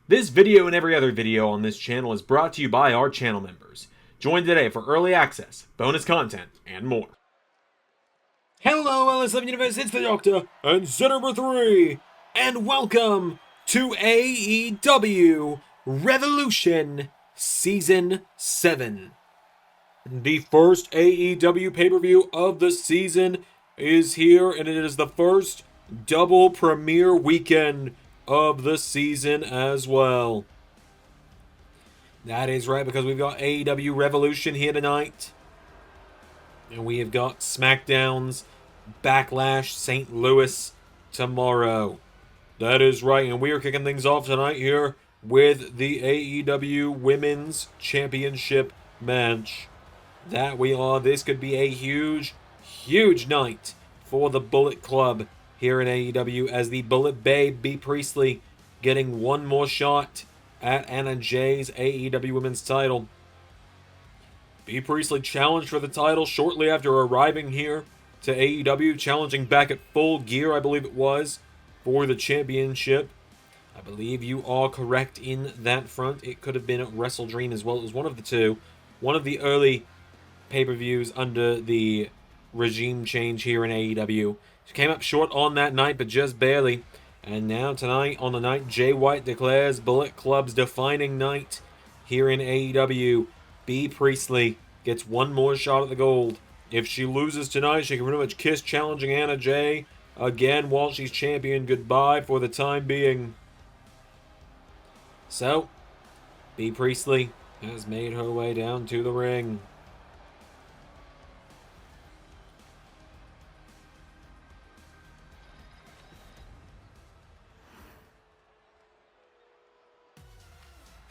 This video and every other video on this channel is brought to you by our channel members. Join today for early access, bonus content, and more. Hello, LS11 Universe, it's the Doctor, and set number 3, and welcome to AEW Revolution Season 7. The first AEW pay-per-view of the season is here, and it is the first double premiere weekend of the season as well. That is right, because we've got AEW Revolution here tonight. And we have got SmackDown's Backlash St. Louis tomorrow. That is right, and we are kicking things off tonight here with the AEW Women's Championship Match. That we are. This could be a huge, huge night for the Bullet Club here in AEW, as the Bullet Babe, B. Priestley, getting one more shot at Anna Jay's AEW Women's title. B. Priestley challenged for the title shortly after arriving here to AEW, challenging back at Full Gear, I believe it was, for the championship. I believe you are correct in that front. It could have been at Wrestle Dream as well. It was one of the two. One of the early pay-per-views under the regime change here in AEW. She came up short on that night, but just barely. And now tonight, on the night Jay White declares Bullet Club's defining night here in AEW, B. Priestley gets one more shot at the gold. If she loses tonight, she can pretty much kiss challenging Anna Jay again while she's champion goodbye for the time being. So, B. Priestley has made her way down to the ring.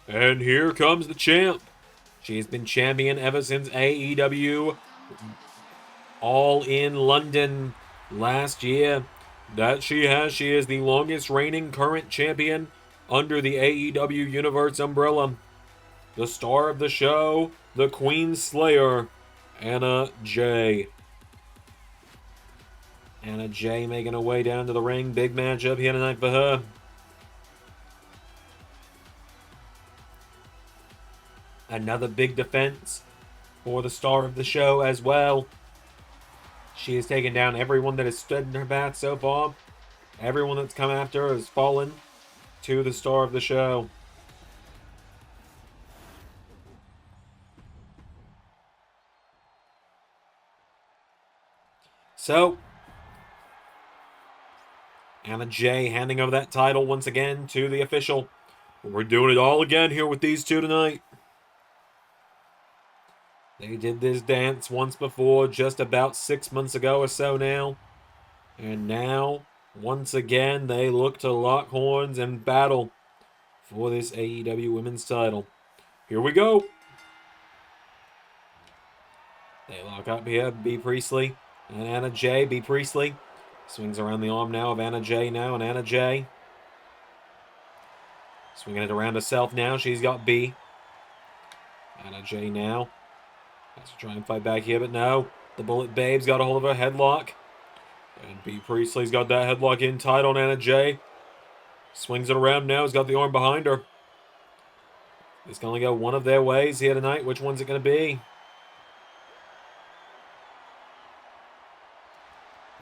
And here comes the champ. She's been champion ever since AEW All in London last year. That she has. She is the longest reigning current champion under the AEW Universe umbrella. The star of the show, the Queen Slayer, Anna Jay. Anna Jay making her way down to the ring. Big matchup here tonight for her. Another big defense for the star of the show as well. She has taken down everyone that has stood in her path so far. Everyone that's come after her has fallen to the star of the show. So, Anna Jay handing over that title once again to the official. We're doing it all again here with these two tonight. They did this dance once before, just about 6 months ago or so now. And now, once again, they look to lock horns and battle for this AEW Women's title. Here we go. They lock up here, B. Priestley and Anna Jay. B. Priestley swings around the arm now of Anna Jay now, and Anna Jay swinging it around herself now. She's got B. Anna Jay now. Has to try and fight back here, but no. The Bullet Babe's got a hold of her headlock. And B. Priestley's got that headlock in tight on Anna Jay. Swings it around now. He's got the arm behind her. It's going to go one of their ways here tonight. Which one's it going to be?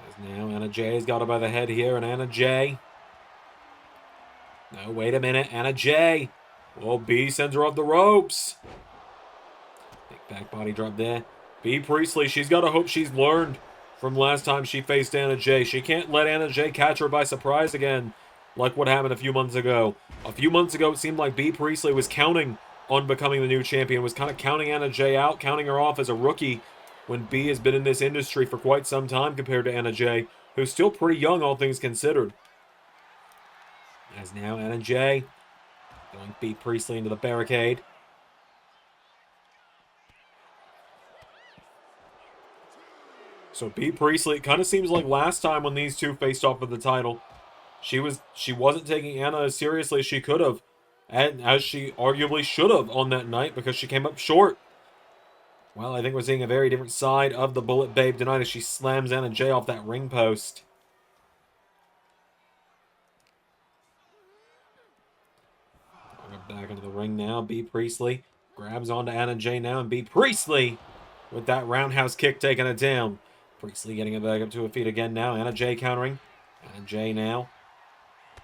As now Anna Jay's got her by the head here, and Anna Jay. No, wait a minute. Anna Jay. Well, B sends her off the ropes. Back body drop there. B. Priestley, she's got to hope she's learned from last time she faced Anna Jay. She can't let Anna Jay catch her by surprise again, like what happened a few months ago. A few months ago, it seemed like B. Priestley was counting on becoming the new champion, was kind of counting Anna Jay out, counting her off as a rookie, when B has been in this industry for quite some time compared to Anna Jay, who's still pretty young, all things considered. As now Anna Jay going B. Priestley into the barricade. So B. Priestley, it kind of seems like last time when these two faced off for the title, she wasn't taking Anna as seriously as she could have, and as she arguably should have on that night, because she came up short. Well, I think we're seeing a very different side of the Bullet Babe tonight as she slams Anna Jay off that ring post. Back into the ring now. B. Priestley grabs onto Anna Jay now, and B. Priestley with that roundhouse kick taking it down. Priestley getting it back up to her feet again now. Anna Jay countering. Anna Jay now.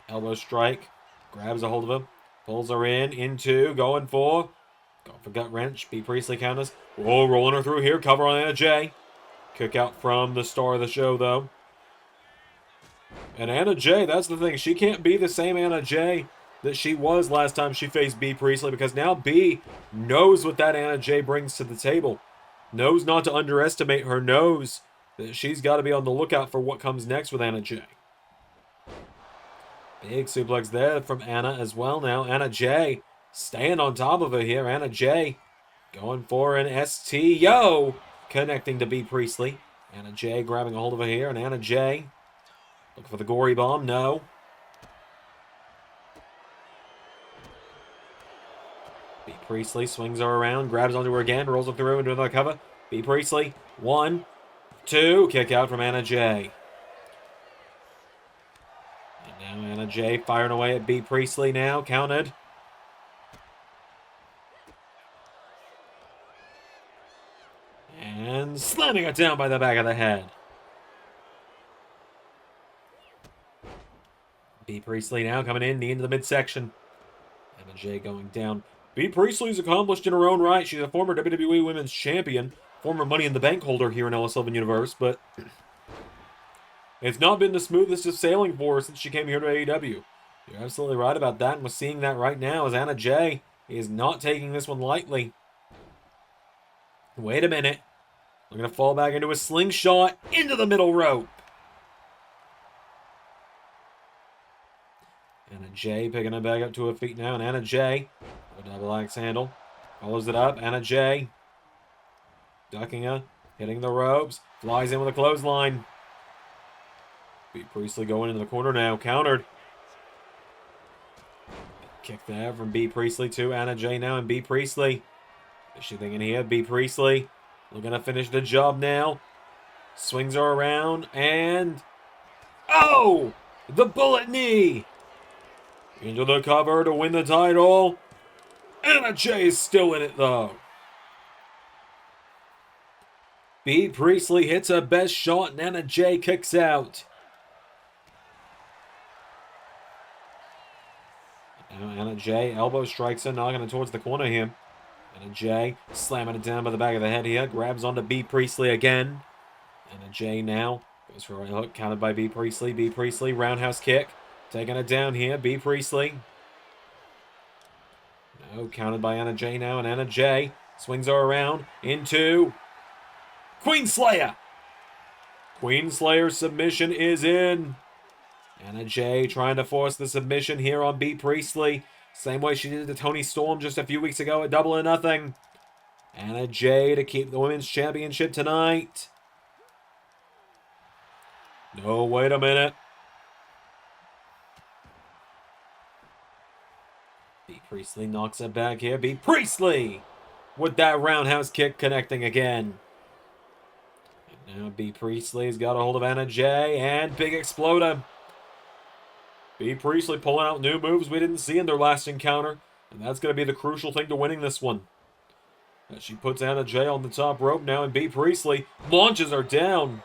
Elbow strike. Grabs a hold of her. Pulls her into, going for gut wrench. B. Priestley counters. Oh, rolling her through here. Cover on Anna Jay. Kick out from the star of the show, though. And Anna Jay, that's the thing. She can't be the same Anna Jay that she was last time she faced B. Priestley, because now B knows what that Anna Jay brings to the table. Knows not to underestimate her. Knows that she's got to be on the lookout for what comes next with Anna Jay. Big suplex there from Anna as well now. Anna Jay staying on top of her here. Anna Jay going for an STO. Connecting to B. Priestley. Anna Jay grabbing a hold of her here. And Anna Jay looking for the gory bomb. No. B. Priestley swings her around. Grabs onto her again. Rolls her through into another cover. B. Priestley. 1, 2. Kick out from Anna Jay. And now Anna Jay firing away at B. Priestley now. Counted. And slamming it down by the back of the head. B. Priestley now coming in, knee into the midsection. Anna Jay going down. B. Priestley's accomplished in her own right. She's a former WWE Women's Champion, former Money in the Bank holder here in LS11 Universe, but it's not been the smoothest of sailing for her since she came here to AEW. You're absolutely right about that, and we're seeing that right now as Anna Jay is not taking this one lightly. Wait a minute. We're going to fall back into a slingshot into the middle rope. Anna Jay picking her back up to her feet now, and Anna Jay, a double axe handle, follows it up. Anna Jay ducking her, hitting the ropes, flies in with a clothesline. B. Priestley going into the corner now, countered. Kick there from B. Priestley to Anna Jay now, and B. Priestley. Is she thinking here? B. Priestley looking to finish the job now. Swings her around, and oh! The bullet knee! Into the cover to win the title. Anna Jay is still in it, though. B. Priestley hits her best shot, and Anna Jay kicks out. Now Anna Jay elbow strikes her, knocking her towards the corner here. Anna Jay slamming it down by the back of the head here. Grabs onto B. Priestley again. Anna Jay now goes for a right hook, counted by B. Priestley. B. Priestley, roundhouse kick. Taking it down here. B. Priestley. No, counted by Anna Jay now. And Anna Jay swings her around into Queen Slayer. Queen Slayer's submission is in. Anna Jay trying to force the submission here on B. Priestley. Same way she did to Toni Storm just a few weeks ago at Double or Nothing. Anna Jay to keep the Women's Championship tonight. No, wait a minute. B. Priestley knocks it back here. B. Priestley with that roundhouse kick connecting again. And now B. Priestley's got a hold of Anna Jay and big exploder. B. Priestley pulling out new moves we didn't see in their last encounter. And that's going to be the crucial thing to winning this one. As she puts Anna Jay on the top rope now, and B. Priestley launches her down.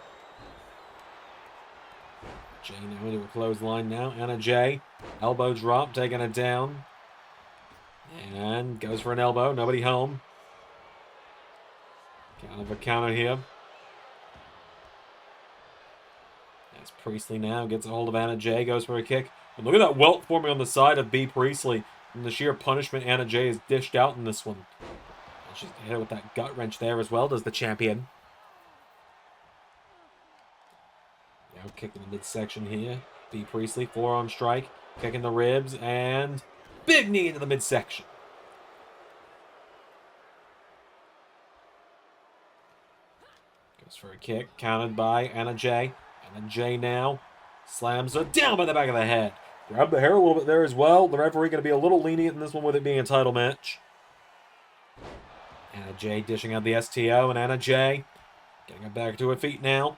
Jay now into a clothesline now. Anna Jay, elbow drop, taking it down. And goes for an elbow. Nobody home. Kind of a counter here. As Priestley now gets a hold of Anna Jay, goes for a kick. And look at that welt forming on the side of B. Priestley. And the sheer punishment Anna Jay has dished out in this one. And she's hit with that gut wrench there as well, does the champion. Now kicking the midsection here. B. Priestley, forearm strike. Kicking the ribs and big knee into the midsection. Goes for a kick, counted by Anna Jay. Anna Jay now slams her down by the back of the head. Grab the hair a little bit there as well. The referee going to be a little lenient in this one with it being a title match. Anna Jay dishing out the STO, and Anna Jay getting her back to her feet now.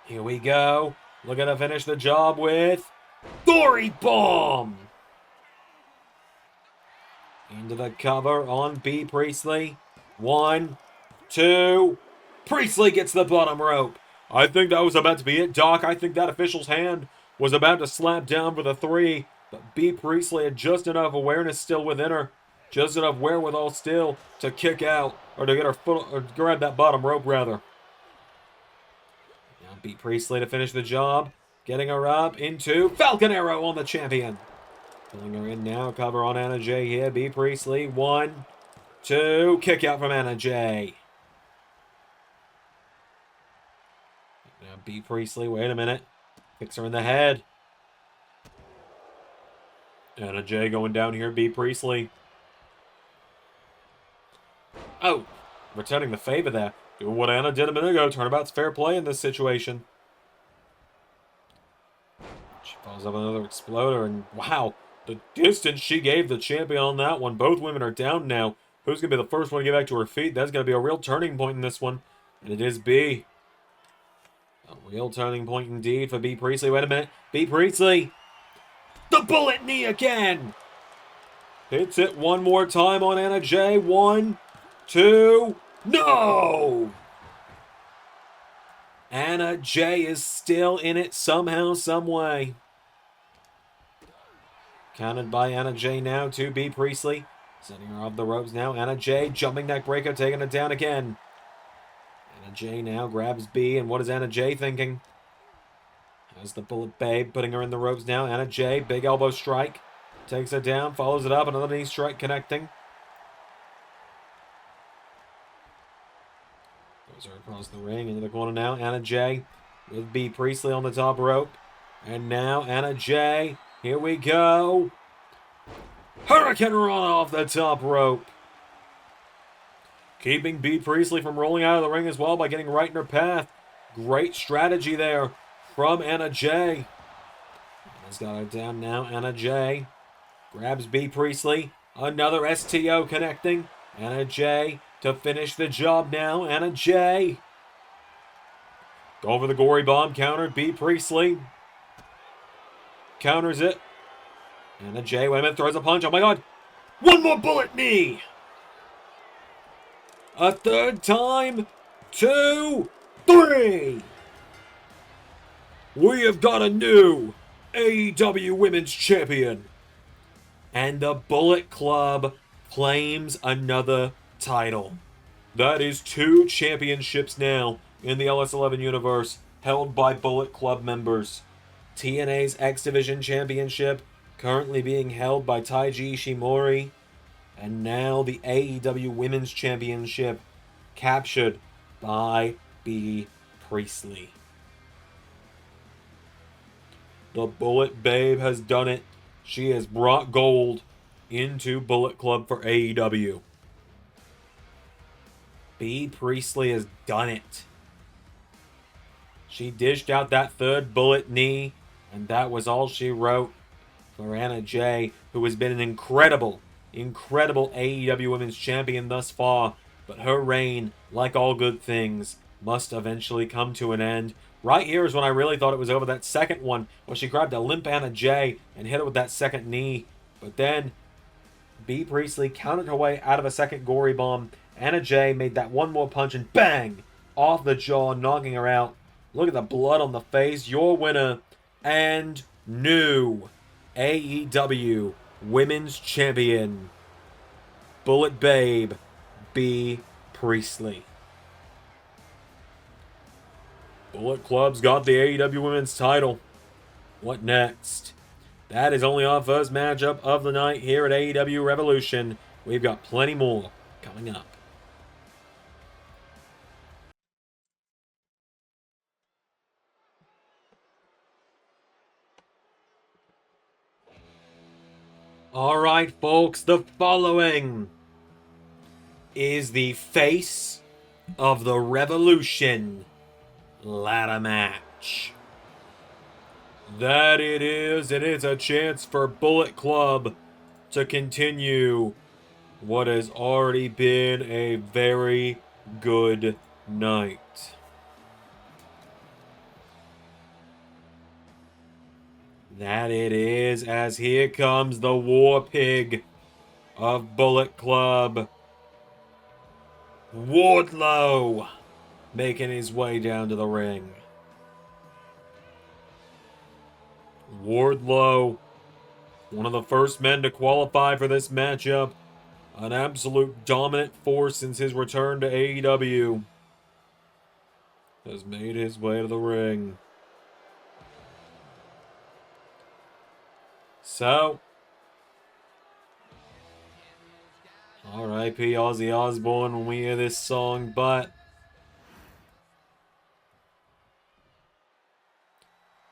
Here we go. Looking to finish the job with Gory Bomb. Into the cover on B. Priestley. 1, 2. Priestley gets the bottom rope. I think that was about to be it, Doc. I think that official's hand was about to slap down for the 3. But B. Priestley had just enough awareness still within her. Just enough wherewithal still to kick out. Or to get her foot, or grab that bottom rope, rather. Now B. Priestley to finish the job. Getting her up into Falcon Arrow on the champion. Pulling her in now. Cover on Anna Jay here. B. Priestley. 1, 2. Kick out from Anna Jay. Now B. Priestley. Wait a minute. Kicks her in the head. Anna Jay going down here. B. Priestley. Oh. Returning the favor there. Doing what Anna did a minute ago. Turnabout's fair play in this situation. She follows up another exploder. And wow. The distance she gave the champion on that one. Both women are down now. Who's going to be the first one to get back to her feet? That's going to be a real turning point in this one. And it is B. A real turning point indeed for B. Priestley. Wait a minute. B. Priestley. The bullet knee again. Hits it one more time on Anna Jay. 1, 2. No! Anna Jay is still in it somehow, some way. Counted by Anna Jay now to B. Priestley. Setting her off the ropes now. Anna Jay, jumping neck breaker, taking it down again. Anna Jay now grabs B, and what is Anna Jay thinking? Has the Bullet Babe, putting her in the ropes now. Anna Jay, big elbow strike. Takes her down, follows it up, another knee strike connecting. Throws her across the ring, into the corner now. Anna Jay with B. Priestley on the top rope. And now Anna Jay. Here we go. Hurricane run off the top rope. Keeping B. Priestley from rolling out of the ring as well by getting right in her path. Great strategy there from Anna Jay. Anna's got her down now. Anna Jay grabs B. Priestley. Another STO connecting. Anna Jay to finish the job now. Anna Jay. Go for the gory bomb. Countered B. Priestley. Counters it. Anna Jay, wait a minute, throws a punch. Oh my god. One more bullet knee. A third time. 2, 3. We have got a new AEW Women's Champion. And the Bullet Club claims another title. That is 2 championships now in the LS11 universe held by Bullet Club members. TNA's X Division Championship currently being held by Taiji Ishimori. And now the AEW Women's Championship captured by B. Priestley. The Bullet Babe has done it. She has brought gold into Bullet Club for AEW. B. Priestley has done it. She dished out that third bullet knee, and that was all she wrote for Anna Jay, who has been an incredible AEW Women's Champion thus far, but her reign, like all good things, must eventually come to an end. Right here is when I really thought it was over. That second one, where she grabbed a limp Anna Jay and hit her with that second knee. But then, B. Priestley counted her way out of a second gory bomb. Anna Jay made that one more punch and bang! Off the jaw, knocking her out. Look at the blood on the face. Your winner and new AEW Women's Champion, Bullet Babe, B. Priestley. Bullet Club's got the AEW Women's title. What next? That is only our first matchup of the night here at AEW Revolution. We've got plenty more coming up. Alright, folks, the following is the face of the Revolution ladder match. That it is, and it's a chance for Bullet Club to continue what has already been a very good night. That it is, as here comes the War Pig of Bullet Club, Wardlow, making his way down to the ring. Wardlow, one of the first men to qualify for this matchup, an absolute dominant force since his return to AEW, has made his way to the ring. So, R.I.P. Ozzy Osbourne when we hear this song, but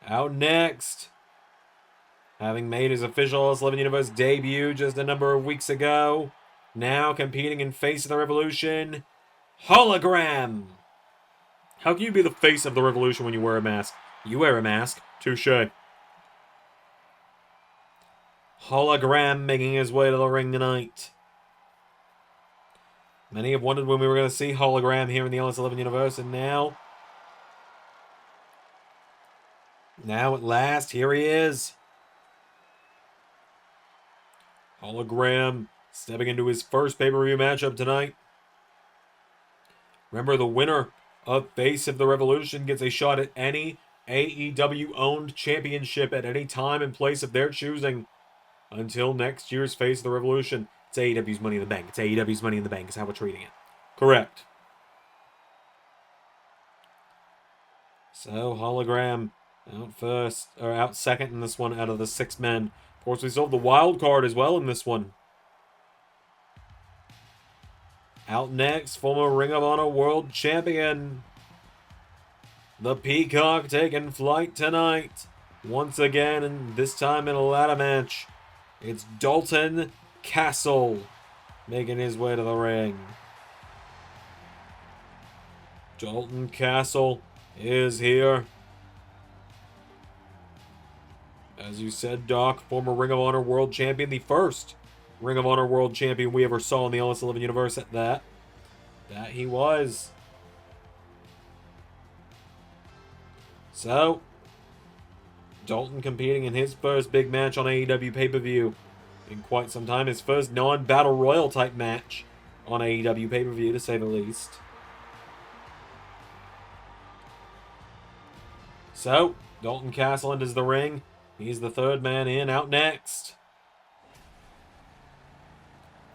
out next, having made his official S11 Universe debut just a number of weeks ago, now competing in Face of the Revolution, Hologram. How can you be the face of the Revolution when you wear a mask? You wear a mask. Touché. Hologram making his way to the ring tonight. Many have wondered when we were going to see Hologram here in the LS11 universe, and now at last, here he is. Hologram stepping into his first pay-per-view matchup tonight. Remember, the winner of Face of the Revolution gets a shot at any AEW-owned championship at any time and place of their choosing until next year's Face of the Revolution. It's AEW's Money in the Bank. It's AEW's Money in the Bank is how we're treating it. Correct. So, Hologram out second in this one out of the 6 men. Of course, we still have the wild card as well in this one. Out next, former Ring of Honor World Champion, the Peacock, taking flight tonight. Once again, and this time in a ladder match, it's Dalton Castle making his way to the ring. Dalton Castle is here. As you said, Doc, former Ring of Honor World Champion, the first Ring of Honor World Champion we ever saw in the LS11 universe at that. That he was. So, Dalton competing in his first big match on AEW pay-per-view in quite some time. His first non-Battle Royal type match on AEW pay-per-view, to say the least. So, Dalton Castle enters the ring. He's the third man in. Out next,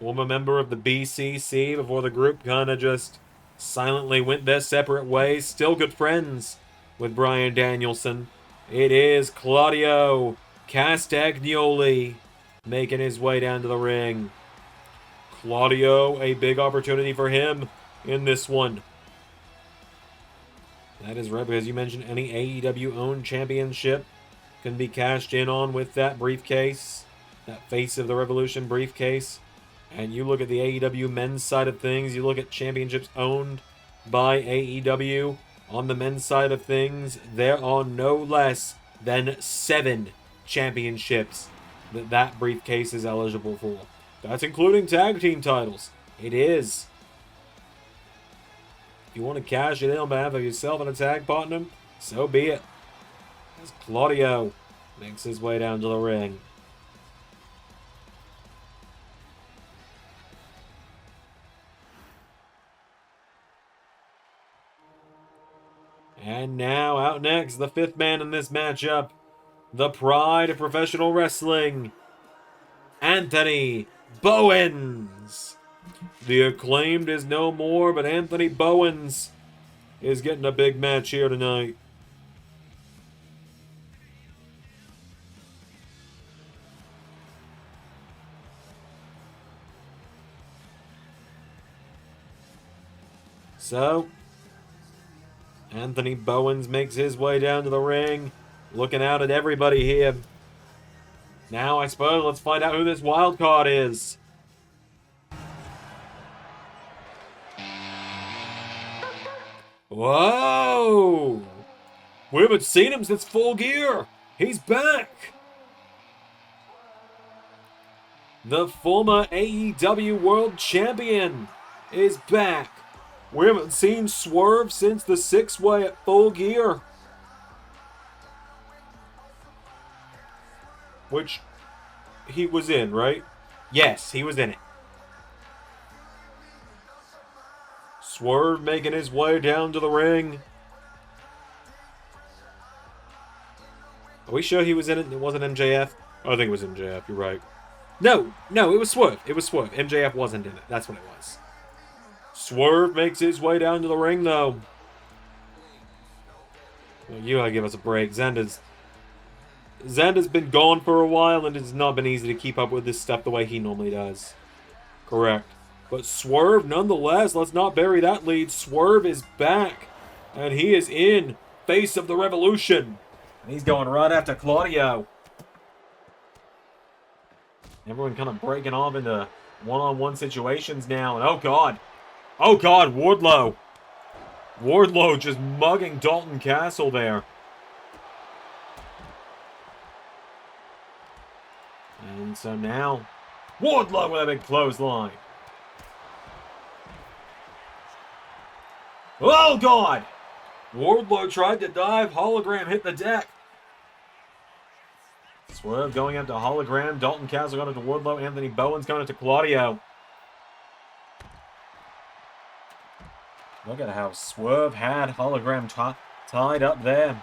former member of the BCC before the group kind of just silently went their separate ways. Still good friends with Bryan Danielson. It is Claudio Castagnoli making his way down to the ring. Claudio, a big opportunity for him in this one. That is right, because you mentioned any AEW-owned championship can be cashed in on with that briefcase, that Face of the Revolution briefcase. And you look at the AEW men's side of things, you look at championships owned by AEW. On the men's side of things, there are no less than 7 championships that briefcase is eligible for. That's including tag team titles. It is. If you want to cash it in on behalf of yourself and a tag partner, so be it. As Claudio makes his way down to the ring. And now, out next, the 5th man in this matchup, the pride of professional wrestling, Anthony Bowens. The Acclaimed is no more, but Anthony Bowens is getting a big match here tonight. So, Anthony Bowens makes his way down to the ring, looking out at everybody here. Now, I suppose, let's find out who this wild card is. Whoa! We haven't seen him since Full Gear. He's back. The former AEW World Champion is back. We haven't seen Swerve since the 6-way at Full Gear. Which he was in, right? Yes, he was in it. Swerve making his way down to the ring. Are we sure he was in it and it wasn't MJF? Oh, I think it was MJF, you're right. No, it was Swerve. It was Swerve. MJF wasn't in it. That's what it was. Swerve makes his way down to the ring, though. Well, you gotta give us a break. Xander's been gone for a while, and it's not been easy to keep up with this stuff the way he normally does. Correct. But Swerve, nonetheless, let's not bury that lead. Swerve is back, and he is in Face of the Revolution. And he's going right after Claudio. Everyone kind of breaking off into one-on-one situations now. And oh god, Wardlow. Wardlow just mugging Dalton Castle there. And so now, Wardlow with a big clothesline. Oh god! Wardlow tried to dive. Hologram hit the deck. Swerve going into Hologram. Dalton Castle going into Wardlow. Anthony Bowen's going into Claudio. Look at how Swerve had Hologram tied up there.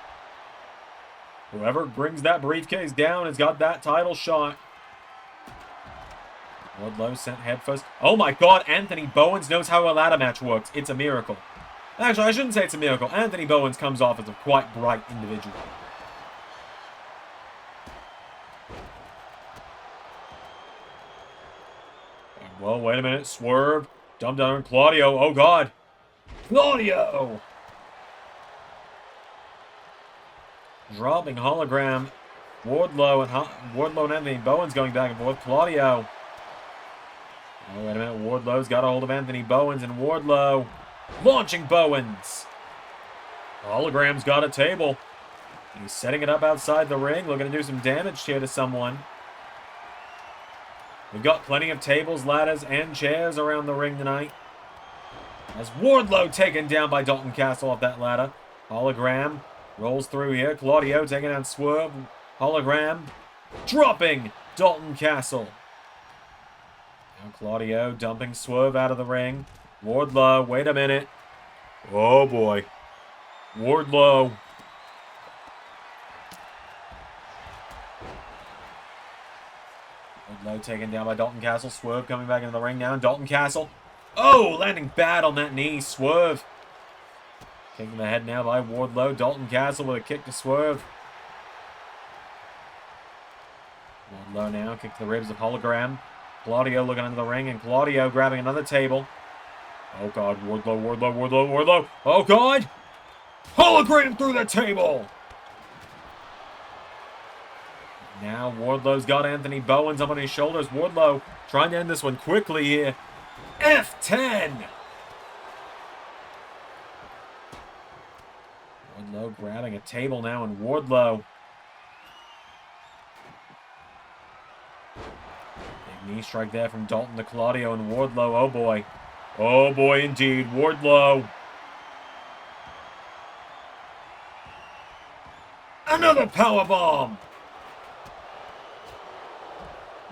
Whoever brings that briefcase down has got that title shot. Wardlow sent head first. Oh my god, Anthony Bowens knows how a ladder match works. It's a miracle. Actually, I shouldn't say it's a miracle. Anthony Bowens comes off as a quite bright individual. Well, wait a minute. Swerve. Dumb down on Claudio. Oh, God. Claudio! Dropping Hologram. Wardlow and Anthony Bowens going back and forth. Claudio. Oh, wait a minute. Wardlow's got a hold of Anthony Bowens, and Wardlow launching Bowens. Hologram's got a table. He's setting it up outside the ring, looking to do some damage here to someone. We've got plenty of tables, ladders, and chairs around the ring tonight. As Wardlow taken down by Dalton Castle off that ladder. Hologram rolls through here. Claudio taking down Swerve. Hologram dropping Dalton Castle. Now Claudio dumping Swerve out of the ring. Wardlow, wait a minute. Oh boy. Wardlow. Wardlow taken down by Dalton Castle. Swerve coming back into the ring now. And Dalton Castle. Oh, landing bad on that knee. Swerve. Kicking the head now by Wardlow. Dalton Castle with a kick to Swerve. Wardlow now kick to the ribs of Hologram. Claudio looking into the ring, and Claudio grabbing another table. Oh god, Wardlow. Oh god! Hologram through the table! Now Wardlow's got Anthony Bowens up on his shoulders. Wardlow trying to end this one quickly here. F10! Wardlow grabbing a table now, and Wardlow. Big knee strike there from Dalton to Claudio, and Wardlow, oh boy. Oh boy indeed, Wardlow. Another powerbomb!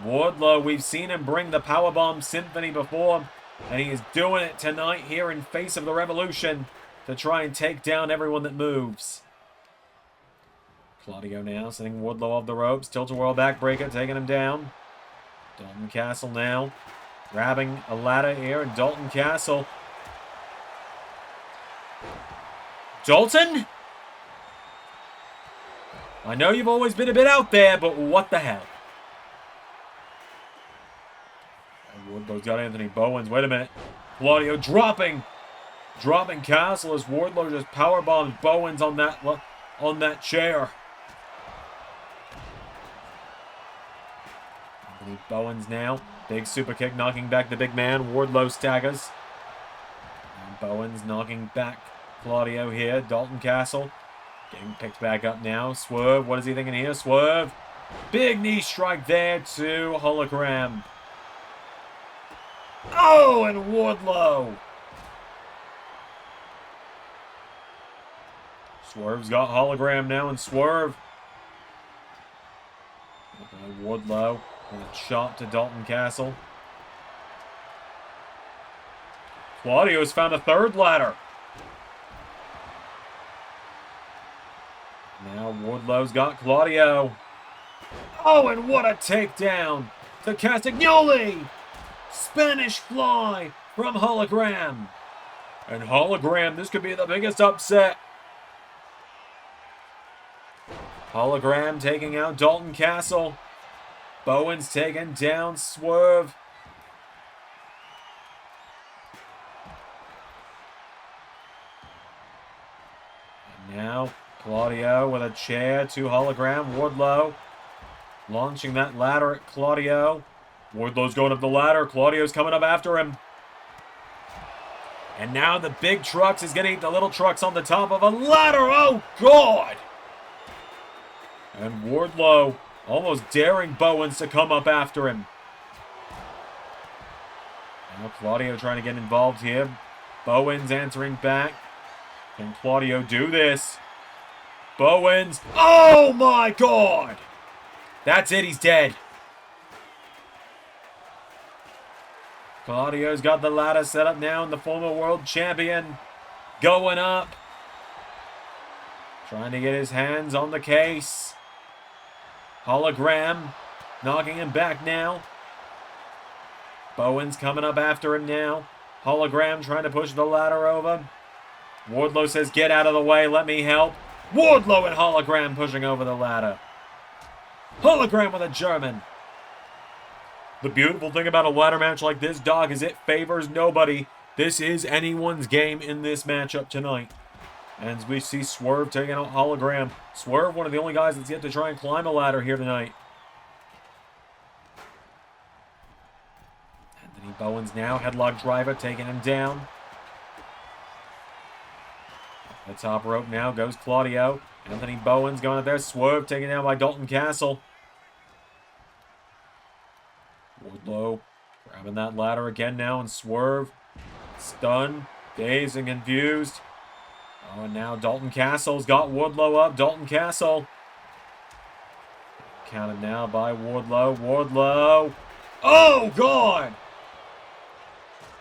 Wardlow, we've seen him bring the powerbomb symphony before, and he is doing it tonight here in Face of the Revolution to try and take down everyone that moves. Claudio now sending Wardlow off the ropes. Tilt-a-whirl backbreaker taking him down. Dalton Castle now grabbing a ladder here, and Dalton Castle. Dalton? I know you've always been a bit out there, but what the hell? Wardlow's got Anthony Bowens. Wait a minute. Claudio dropping Castle as Wardlow just powerbombs Bowens on that chair. Anthony Bowens now. Big super kick knocking back the big man. Wardlow staggers. And Bowens knocking back Claudio here. Dalton Castle getting picked back up now. Swerve. What is he thinking here? Swerve. Big knee strike there to Hologram. Oh, and Wardlow. Swerve's got Hologram now, and Swerve. Wardlow And a chop to Dalton Castle. Claudio's found a third ladder. Now Wardlow's got Claudio. Oh, and what a takedown to Castagnoli! Spanish fly from Hologram. And Hologram, this could be the biggest upset. Hologram taking out Dalton Castle. Bowen's taking down Swerve. And now Claudio with a chair to Hologram. Wardlow launching that ladder at Claudio. Wardlow's going up the ladder. Claudio's coming up after him. And now the big trucks is going to eat the little trucks on the top of a ladder. Oh, God! And Wardlow almost daring Bowens to come up after him. Now Claudio trying to get involved here. Bowens answering back. Can Claudio do this? Bowens. Oh, my God! That's it. He's dead. Claudio's got the ladder set up now, and the former world champion going up. Trying to get his hands on the case. Hologram knocking him back now. Bowens coming up after him now. Hologram trying to push the ladder over. Wardlow says, get out of the way, let me help. Wardlow and Hologram pushing over the ladder. Hologram with a German. The beautiful thing about a ladder match like this, dog, is it favors nobody. This is anyone's game in this matchup tonight. And we see Swerve taking out Hologram. Swerve, one of the only guys that's yet to try and climb a ladder here tonight. Anthony Bowens now, headlock driver, taking him down. The top rope now goes Claudio. Anthony Bowens going up there. Swerve taken down by Dalton Castle. Wardlow grabbing that ladder again now, and Swerve stunned, dazed, and confused. Oh, and now Dalton Castle's got Wardlow up. Dalton Castle counted now by Wardlow. Wardlow. Oh, God!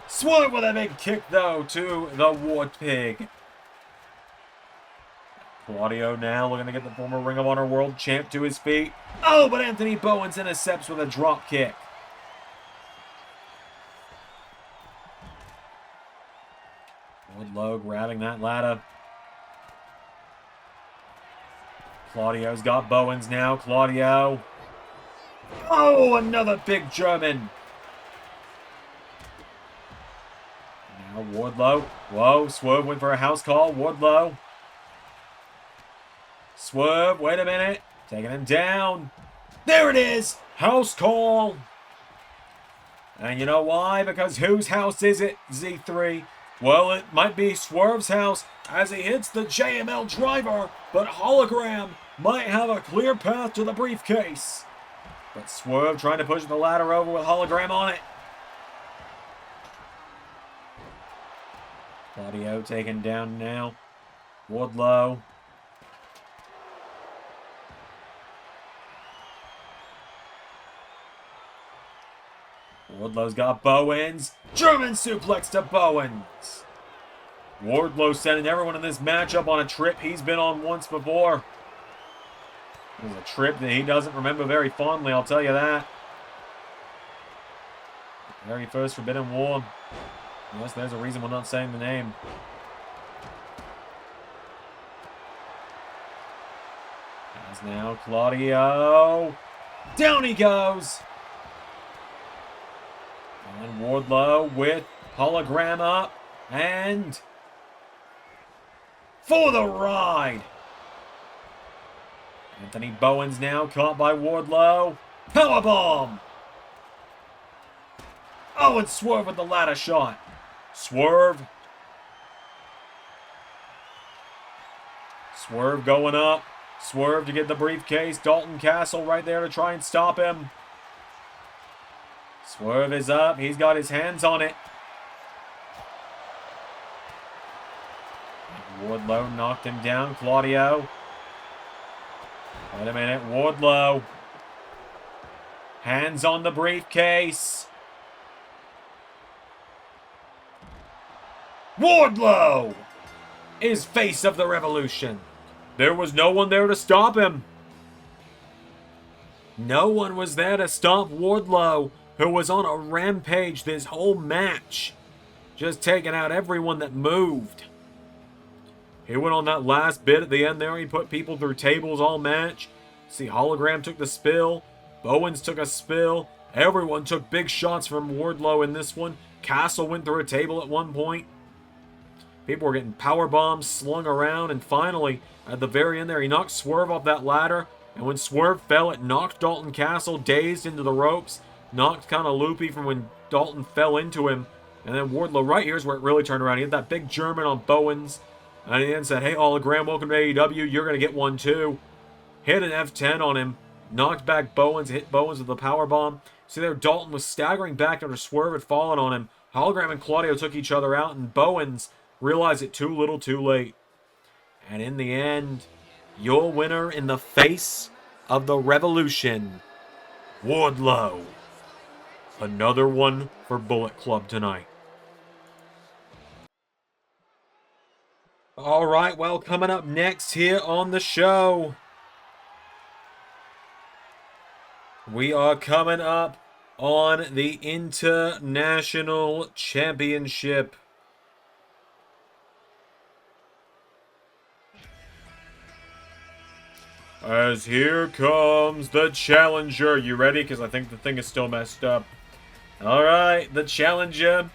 Swerve with a big kick, though, to the Ward Pig. Claudio now looking to get the former Ring of Honor World Champ to his feet. Oh, but Anthony Bowens intercepts with a drop kick. Wardlow grabbing that ladder. Claudio's got Bowens now. Claudio. Oh, another big German. Now Wardlow. Whoa, Swerve went for a house call. Wardlow. Swerve, wait a minute. Taking him down. There it is. House call. And you know why? Because whose house is it, Z3? Well, it might be Swerve's house as he hits the JML driver, but Hologram might have a clear path to the briefcase. But Swerve trying to push the ladder over with Hologram on it. Claudio taken down now. Wardlow. Wardlow's got Bowens. German suplex to Bowens. Wardlow sending everyone in this matchup on a trip he's been on once before. It was a trip that he doesn't remember very fondly, I'll tell you that. The very first Forbidden War. Yes, there's a reason we're not saying the name. As now Claudio. Down he goes. And Wardlow with Hologram up. And for the ride. Anthony Bowens now caught by Wardlow. Powerbomb. Oh, and Swerve with the ladder shot. Swerve. Swerve going up. Swerve to get the briefcase. Dalton Castle right there to try and stop him. Swerve is up. He's got his hands on it. Wardlow knocked him down. Claudio. Wait a minute. Wardlow Hands on the briefcase. Wardlow is face of the Revolution. There was no one there to stop him. No one was there to stop Wardlow, who was on a rampage this whole match. Just taking out everyone that moved. He went on that last bit at the end there. He put people through tables all match. See, Hologram took the spill. Bowens took a spill. Everyone took big shots from Wardlow in this one. Castle went through a table at one point. People were getting power bombs slung around. And finally, at the very end there, he knocked Swerve off that ladder. And when Swerve fell, it knocked Dalton Castle dazed into the ropes. Knocked kind of loopy from when Dalton fell into him. And then Wardlow, right here's where it really turned around. He had that big German on Bowens. And he then said, hey, Hologram, welcome to AEW. You're going to get one too. Hit an F10 on him. Knocked back Bowens. Hit Bowens with the powerbomb. See there, Dalton was staggering back after Swerve had fallen on him. Hologram and Claudio took each other out. And Bowens realized it too little too late. And in the end, your winner in the face of the Revolution, Wardlow. Another one for Bullet Club tonight. All right, well, coming up next here on the show, we are coming up on the International Championship. As here comes the challenger. You ready? Because I think the thing is still messed up. All right, the challenger.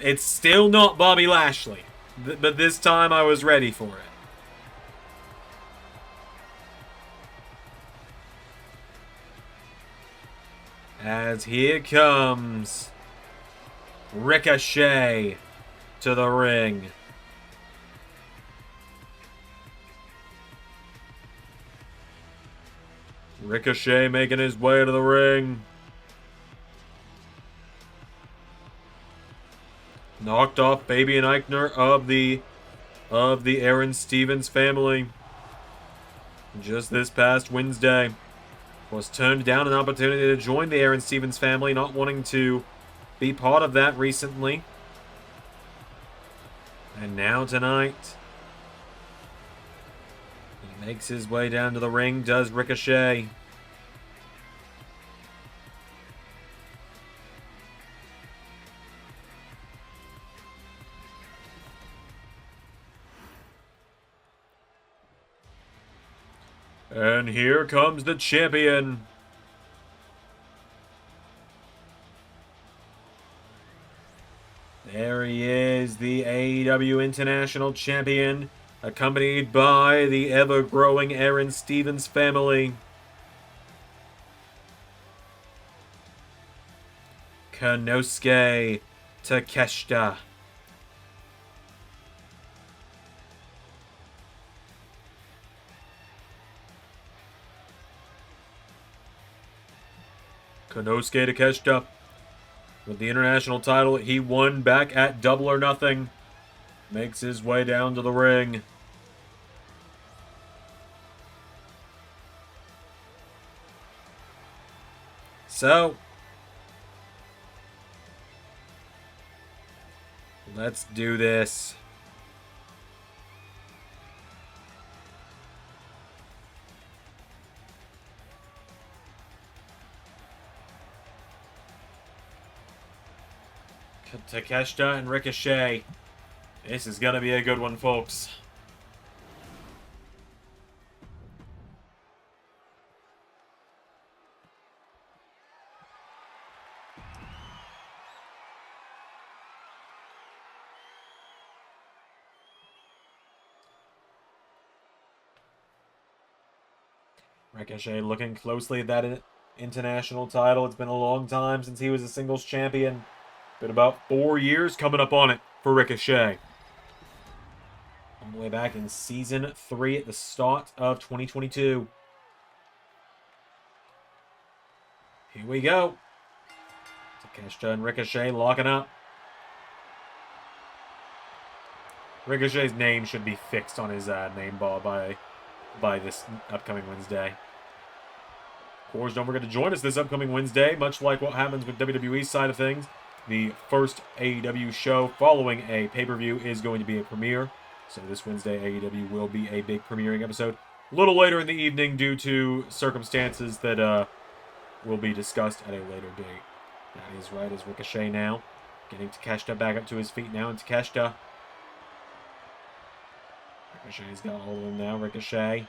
It's still not Bobby Lashley. But this time I was ready for it. As here comes Ricochet to the ring. Ricochet making his way to the ring. Knocked off Fabian Eichner of the Aaron Stevens family. Just this past Wednesday, was turned down an opportunity to join the Aaron Stevens family, not wanting to be part of that recently. And now tonight, he makes his way down to the ring, does Ricochet. And here comes the champion. There he is, the AEW International Champion, accompanied by the ever-growing Aaron Stevens family. Konosuke Takeshita. Konosuke Takeshita, with the international title he won back at Double or Nothing, makes his way down to the ring. So, let's do this. Takeshita and Ricochet. This is going to be a good one, folks. Ricochet looking closely at that international title. It's been a long time since he was a singles champion. Been about 4 years coming up on it for Ricochet. All the way back in Season 3 at the start of 2022. Here we go. Takeshita and Ricochet locking up. Ricochet's name should be fixed on his name bar by this upcoming Wednesday. Of course, don't forget to join us this upcoming Wednesday, much like what happens with WWE's side of things. The first AEW show following a pay-per-view is going to be a premiere. So this Wednesday, AEW will be a big premiering episode. A little later in the evening due to circumstances that will be discussed at a later date. That is right, as Ricochet now. Getting Takeshita back up to his feet now, and Takeshita. Ricochet's got a hold of him now. Ricochet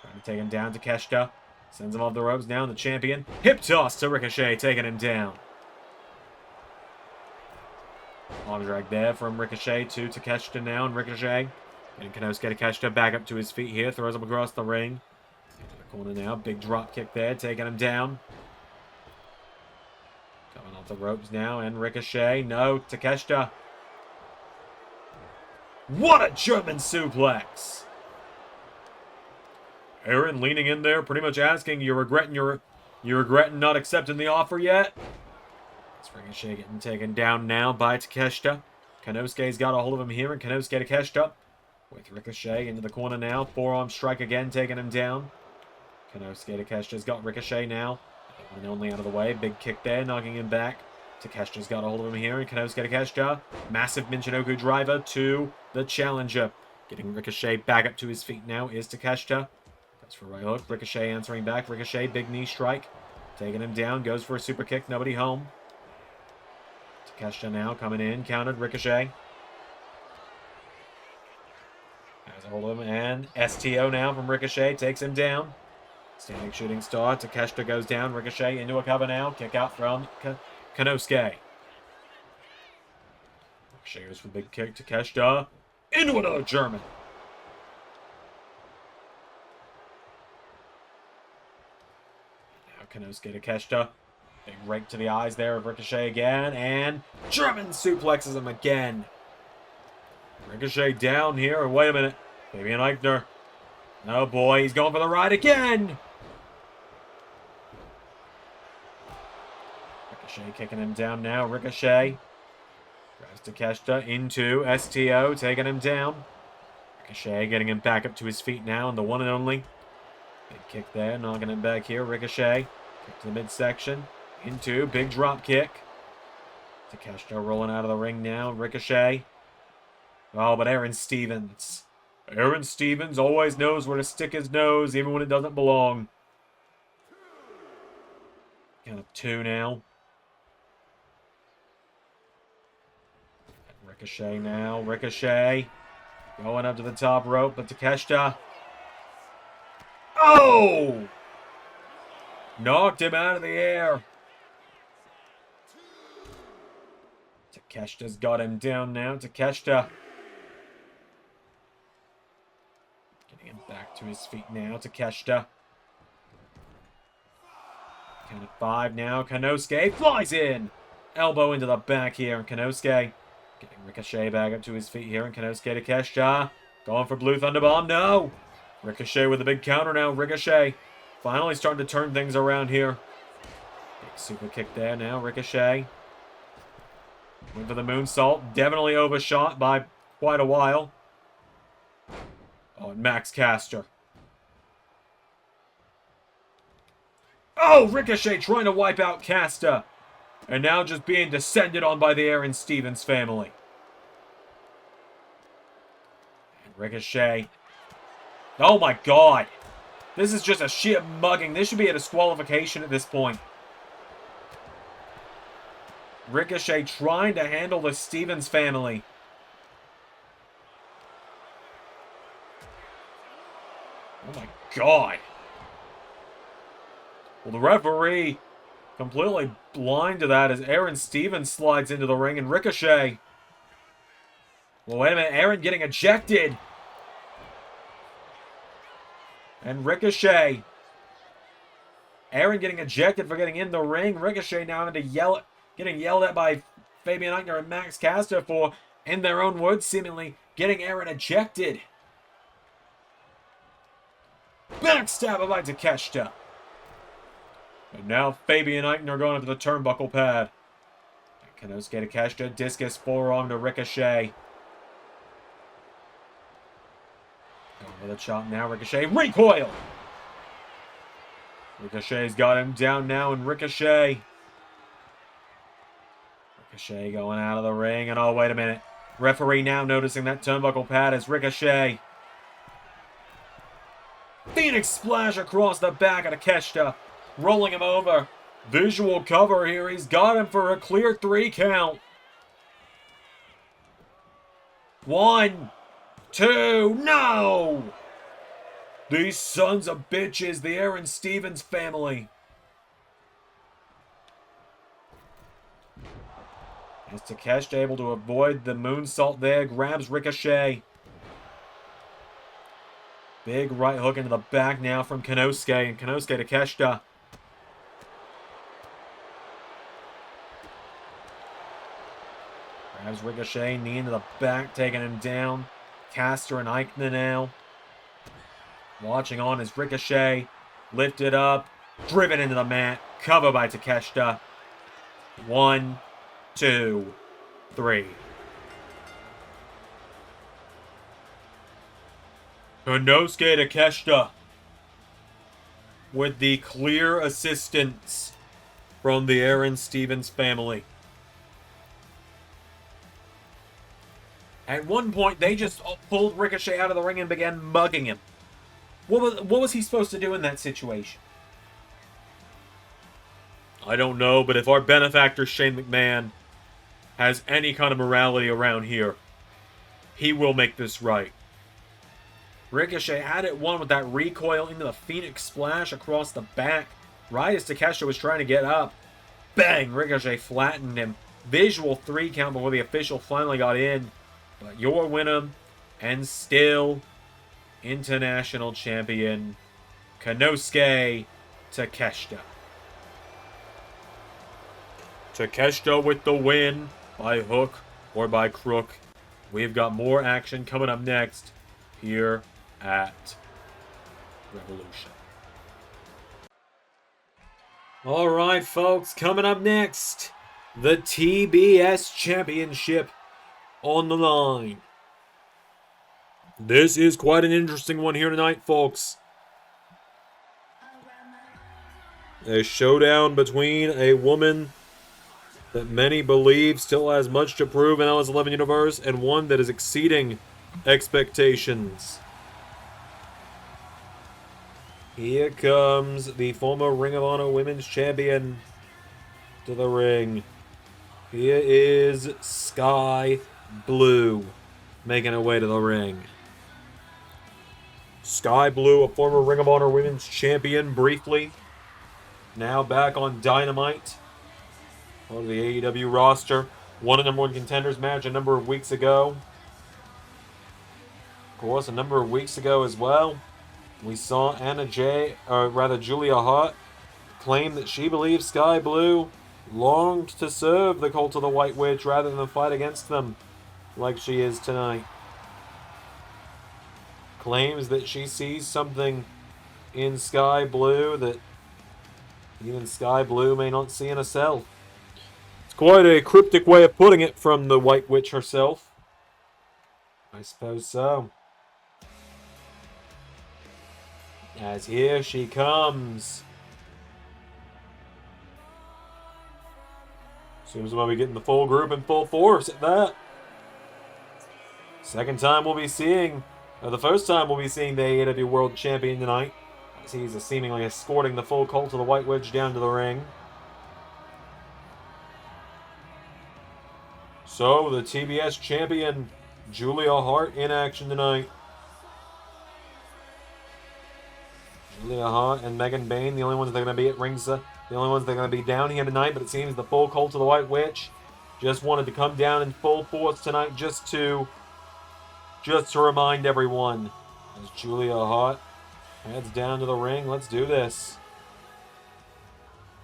trying to take him down. Takeshita sends him off the ropes now. The champion. Hip toss to Ricochet, taking him down. Arm drag there from Ricochet to Takeshita now. And Ricochet. And Konosuke Takeshita back up to his feet here. Throws him across the ring. Into the corner now. Big drop kick there, taking him down. Coming off the ropes now. And Ricochet. No, Takeshita. What a German suplex! Aaron leaning in there, pretty much asking, you regretting not accepting the offer yet? It's Ricochet getting taken down now by Takeshita. Konosuke's got a hold of him here, and Konosuke Takeshita with Ricochet into the corner now. Forearm strike again, taking him down. Konosuke Takeshita's got Ricochet now. One and only out of the way. Big kick there, knocking him back. Takeshita's got a hold of him here, and Konosuke Takeshita. Massive Michinoku driver to the challenger. Getting Ricochet back up to his feet now is Takeshita. Goes for a right hook. Ricochet answering back. Ricochet, big knee strike. Taking him down. Goes for a super kick. Nobody home. Takeshita now coming in. Countered. Ricochet. Has a hold of him. And STO now from Ricochet. Takes him down. Standing shooting star. Takeshita goes down. Ricochet into a cover now. Kick out from Konosuke. Ricochet goes for the big kick. Takeshita into another German. Now Konosuke Takeshita. Big rake to the eyes there of Ricochet again. And German suplexes him again. Ricochet down here. Wait a minute. Fabian Eichner. Oh boy, he's going for the ride again. Ricochet kicking him down now. Ricochet drives Takeshita into STO, taking him down. Ricochet getting him back up to his feet now, and the one and only. Big kick there, knocking him back here. Ricochet kick to the midsection. Into big drop kick. Takeshita rolling out of the ring now. Ricochet. Oh, but Aaron Stevens. Aaron Stevens always knows where to stick his nose, even when it doesn't belong. Count of two now. Ricochet now. Ricochet. Going up to the top rope, but Takeshita. Oh! Knocked him out of the air. Takeshita's got him down now. Takeshita. Getting him back to his feet now. Takeshita. Count of five now. Konosuke flies in. Elbow into the back here. And Konosuke getting Ricochet back up to his feet here. And Konosuke Takeshita going for Blue Thunder Bomb. No. Ricochet with a big counter now. Ricochet finally starting to turn things around here. Big super kick there now. Ricochet. Went for the moonsault. Definitely overshot by quite a while. Oh, and Max Caster. Oh, Ricochet trying to wipe out Caster. And now just being descended on by the Aaron Stevens family. And Ricochet. Oh my god. This is just a sheer mugging. This should be a disqualification at this point. Ricochet trying to handle the Stevens family. Oh my god. Well, the referee completely blind to that as Aaron Stevens slides into the ring and Ricochet. Well, wait a minute. Aaron getting ejected. And Ricochet. Aaron getting ejected for getting in the ring. Ricochet now having to getting yelled at by Fabian Eichner and Max Caster for, in their own words, seemingly getting Aaron ejected. Backstabber by Takeshita. And now Fabian Eichner going up to the turnbuckle pad. Konosuke Takeshita, discus forearm to Ricochet. Going with a chop now, Ricochet, recoil! Ricochet's got him down now, and Ricochet going out of the ring, and oh, wait a minute. Referee now noticing that turnbuckle pad is Ricochet. Phoenix Splash across the back of Takeshita, rolling him over. Visual cover here. He's got him for a clear 3 count. 1, 2, no! These sons of bitches, the Aaron Stevens family. Is Takeshita able to avoid the moonsault there? Grabs Ricochet. Big right hook into the back now from Konosuke. And Konosuke to Takeshita. Grabs Ricochet. Knee into the back, taking him down. Caster and Eichner now. Watching on is Ricochet. Lifted up. Driven into the mat. Cover by Takeshita. 1, 2, 3. Konosuke Takeshita with the clear assistance from the Aaron Stevens family. At one point, they just pulled Ricochet out of the ring and began mugging him. What was he supposed to do in that situation? I don't know, but if our benefactor Shane McMahon has any kind of morality around here, he will make this right. Ricochet had it won with that recoil into the Phoenix Splash across the back. Right as Takeshita was trying to get up. Bang! Ricochet flattened him. Visual 3 count before the official finally got in. But your winner, and still international champion, Konosuke Takeshita. Takeshita with the win, by hook or by crook. We've got more action coming up next here at Revolution. Alright, folks, coming up next, the TBS Championship on the line. This is quite an interesting one here tonight, folks. A showdown between a woman that many believe still has much to prove in Alice 11 universe, and one that is exceeding expectations. Here comes the former Ring of Honor Women's Champion to the ring. Here is Skye Blue making her way to the ring. Skye Blue, a former Ring of Honor Women's Champion briefly. Now back on Dynamite. Part of the AEW roster. Won a #1 Contenders match a number of weeks ago. Of course, a number of weeks ago as well, we saw Julia Hart claim that she believes Skye Blue longed to serve the Cult of the White Witch rather than fight against them like she is tonight. Claims that she sees something in Skye Blue that even Skye Blue may not see in herself. It's quite a cryptic way of putting it from the White Witch herself. I suppose so. As here she comes. Seems we'll be getting the full group in full force at that. The first time we'll be seeing the AEW World Champion tonight, as he's seemingly escorting the full Cult of the White Witch down to the ring. So, the TBS Champion, Julia Hart, in action tonight. Julia Hart and Megan Bayne, the only ones that are going to be at ringside, the only ones that are going to be down here tonight, but it seems the full Cult of the White Witch just wanted to come down in full force tonight just to remind everyone. As Julia Hart heads down to the ring, let's do this.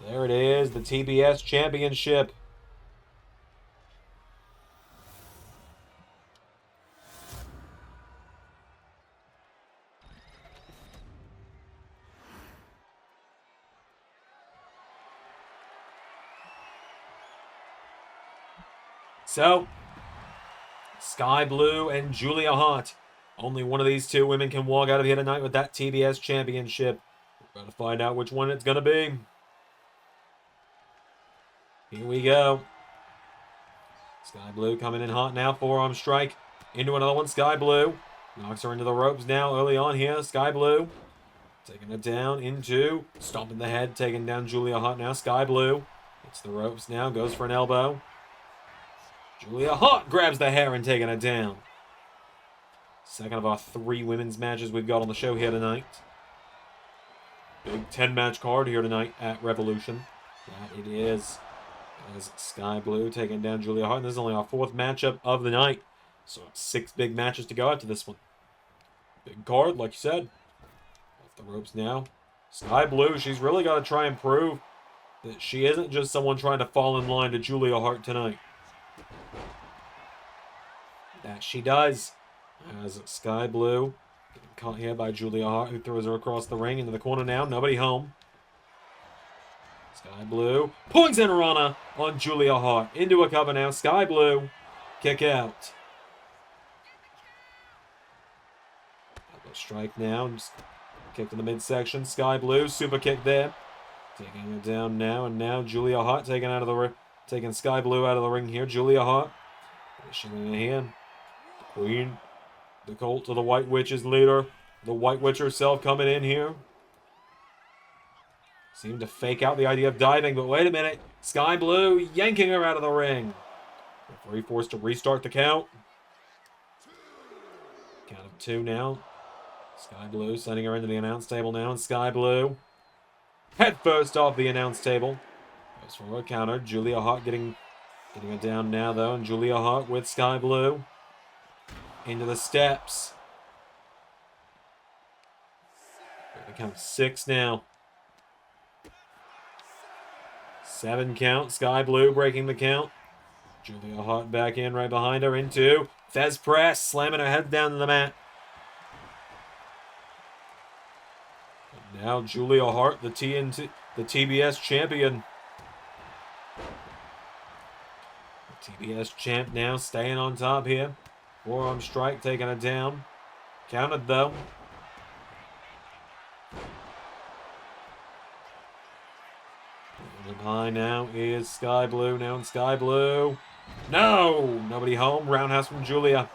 There it is, the TBS Championship. So, Skye Blue and Julia Hart. Only one of these two women can walk out of here tonight with that TBS Championship. We're about to find out which one it's going to be. Here we go. Skye Blue coming in hot now. Forearm strike. Into another one. Skye Blue. Knocks her into the ropes now early on here. Skye Blue. Taking it down into. Stomping the head. Taking down Julia Hart now. Skye Blue. Hits the ropes now. Goes for an elbow. Julia Hart grabs the hair and taking it down. Second of our 3 women's matches we've got on the show here tonight. Big 10-match card here tonight at Revolution. That it is. As Skye Blue taking down Julia Hart. And this is only our 4th matchup of the night. So 6 big matches to go after this one. Big card, like you said. Off the ropes now. Skye Blue, she's really got to try and prove that she isn't just someone trying to fall in line to Julia Hart tonight. That she does. As Skye Blue getting caught here by Julia Hart, who throws her across the ring into the corner now. Nobody home. Skye Blue points in Rana on Julia Hart. Into a cover now. Skye Blue. Kick out. Elbow strike now. Just kick to the midsection. Skye Blue. Super kick there. Taking it down now. And now Julia Hart taking Skye Blue out of the ring here. Julia Hart. Pushing in here. The Queen. The Cult of the White Witch's leader. The White Witch herself coming in here. Seemed to fake out the idea of diving, but wait a minute. Skye Blue yanking her out of the ring. Referee forced to restart the count. Count of 2 now. Skye Blue sending her into the announce table now. And Skye Blue head first off the announce table. Goes for a counter. Julia Hart getting it down now, though. And Julia Hart with Skye Blue. Into the steps. They count 6 now. 7 count. Skye Blue breaking the count. Julia Hart back in right behind her into Fez press. Slamming her head down to the mat. And now Julia Hart, the TBS champion. The TBS champ now staying on top here. Forearm strike taking it down. Counted though. High now is Skye Blue. Now in Skye Blue. No! Nobody home. Roundhouse from Julia.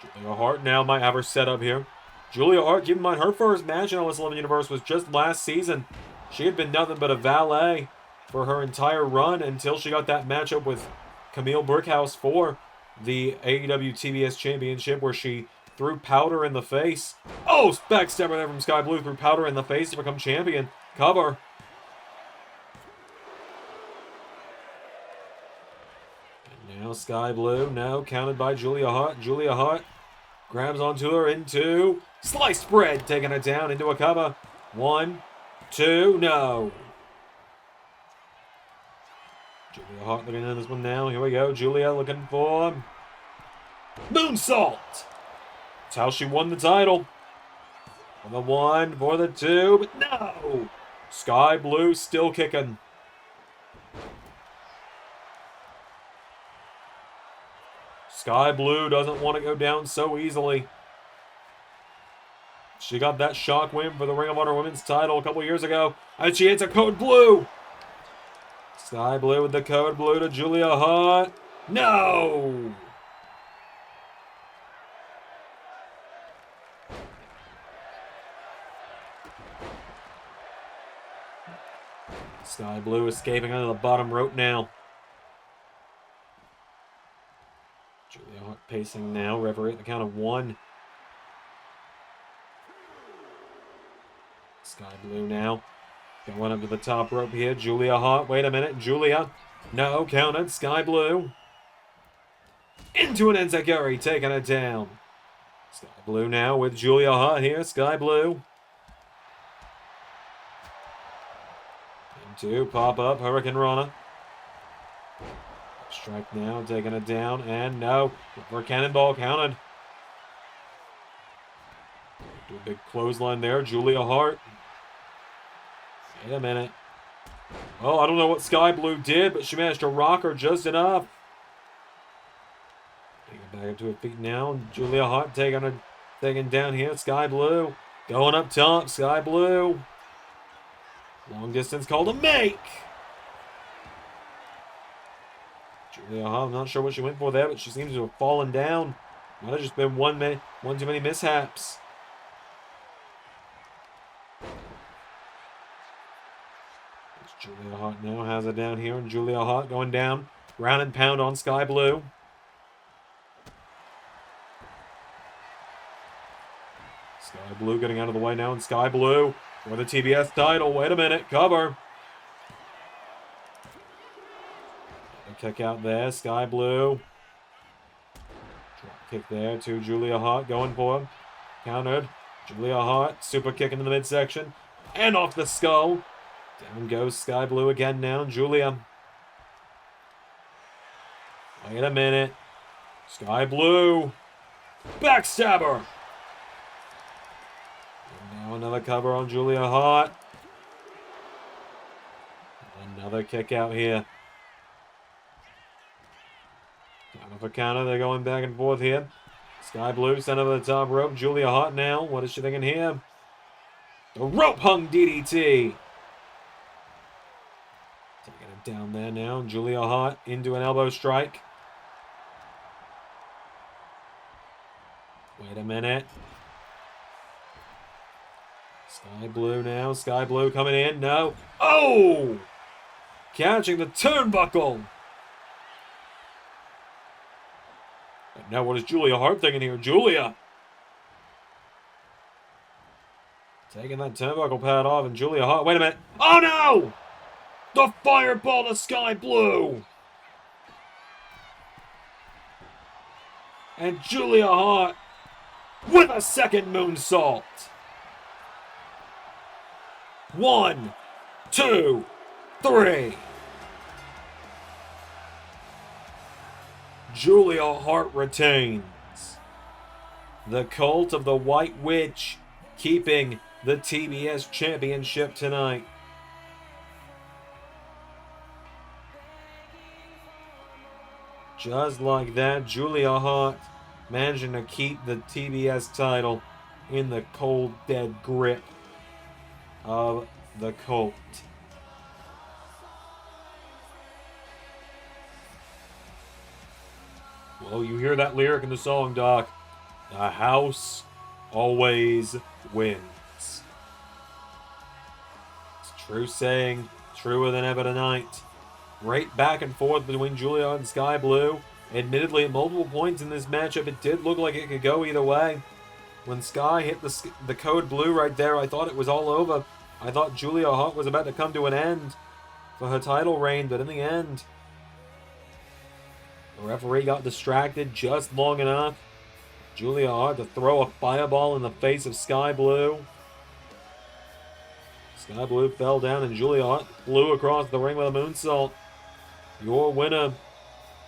Julia Hart now might have her set up here. Julia Hart, keep in mind, her first match in All 11 Universe was just last season. She had been nothing but a valet for her entire run until she got that matchup with Camille Brickhouse for the AEW TBS Championship, where she threw powder in the face. Oh, backstabber there from Skye Blue. Threw powder in the face to become champion. Cover. Now Skye Blue, no, counted by Julia Hart. Julia Hart grabs onto her into sliced spread, taking it down into a cover. 1, 2, no. Julia Hart looking at this one now. Here we go. Julia looking for moonsault. That's how she won the title. For the 1, for the 2, but no. Skye Blue still kicking. Skye Blue doesn't want to go down so easily. She got that shock win for the Ring of Honor Women's title a couple years ago. And she hits a code blue. Skye Blue with the code blue to Julia Hart. No! Skye Blue escaping under the bottom rope now. Julia Hart pacing now. Referee at the count of 1. Skye Blue now. Going up to the top rope here. Julia Hart. Wait a minute. Julia. No. Counted. Skye Blue. Into an enziguri. Taking it down. Skye Blue now with Julia Hart here. Skye Blue. Into pop up. Hurricane Rana. Strike now, taking it down, and no. For cannonball counted. Do a big clothesline there. Julia Hart. Wait a minute. Oh, I don't know what Skye Blue did, but she managed to rock her just enough. Taking it back up to her feet now. Julia Hart taking down here. Skye Blue Going up top, Sky Blue. Long distance call to make. Julia Hart, I'm not sure what she went for there, but she seems to have fallen down. Might have just been one too many mishaps. Julia Hart now has it down here, and Julia Hart going down. Ground and pound on Sky Blue. Sky Blue getting out of the way now, and Sky Blue for the TBS title. Wait a minute, cover. A kick out there, Sky Blue. Drop kick there to Julia Hart, going for him. Countered. Julia Hart, super kick into the midsection. And off the skull. Down goes Sky Blue again now, Julia. Wait a minute. Sky Blue. Backstabber. And now another cover on Julia Hart. Another kick out here. Counter for counter. They're going back and forth here. Sky Blue sent over the top rope. Julia Hart now. What is she thinking here? The rope hung DDT. Taking it down there now. Julia Hart into an elbow strike. Wait a minute. Sky Blue now. Sky Blue coming in. No. Oh! Catching the turnbuckle. And now what is Julia Hart thinking here? Julia! Taking that turnbuckle pad off, and Julia Hart. Wait a minute. Oh no! The fireball to Sky Blue! And Julia Hart with a second moonsault. 1, 2, 3. Julia Hart retains. The Cult of the White Witch keeping the TBS Championship tonight. Just like that, Julia Hart managing to keep the TBS title in the cold, dead grip of the Cult. Well, you hear that lyric in the song, Doc. The house always wins. It's a true saying, truer than ever tonight. Great back and forth between Julia and Sky Blue. Admittedly, at multiple points in this matchup, it did look like it could go either way. When Skye hit the code blue right there, I thought it was all over. I thought Julia Hart was about to come to an end for her title reign, but in the end, the referee got distracted just long enough. Julia Hart to throw a fireball in the face of Sky Blue. Sky Blue fell down, and Julia Hart flew across the ring with a moonsault. Your winner,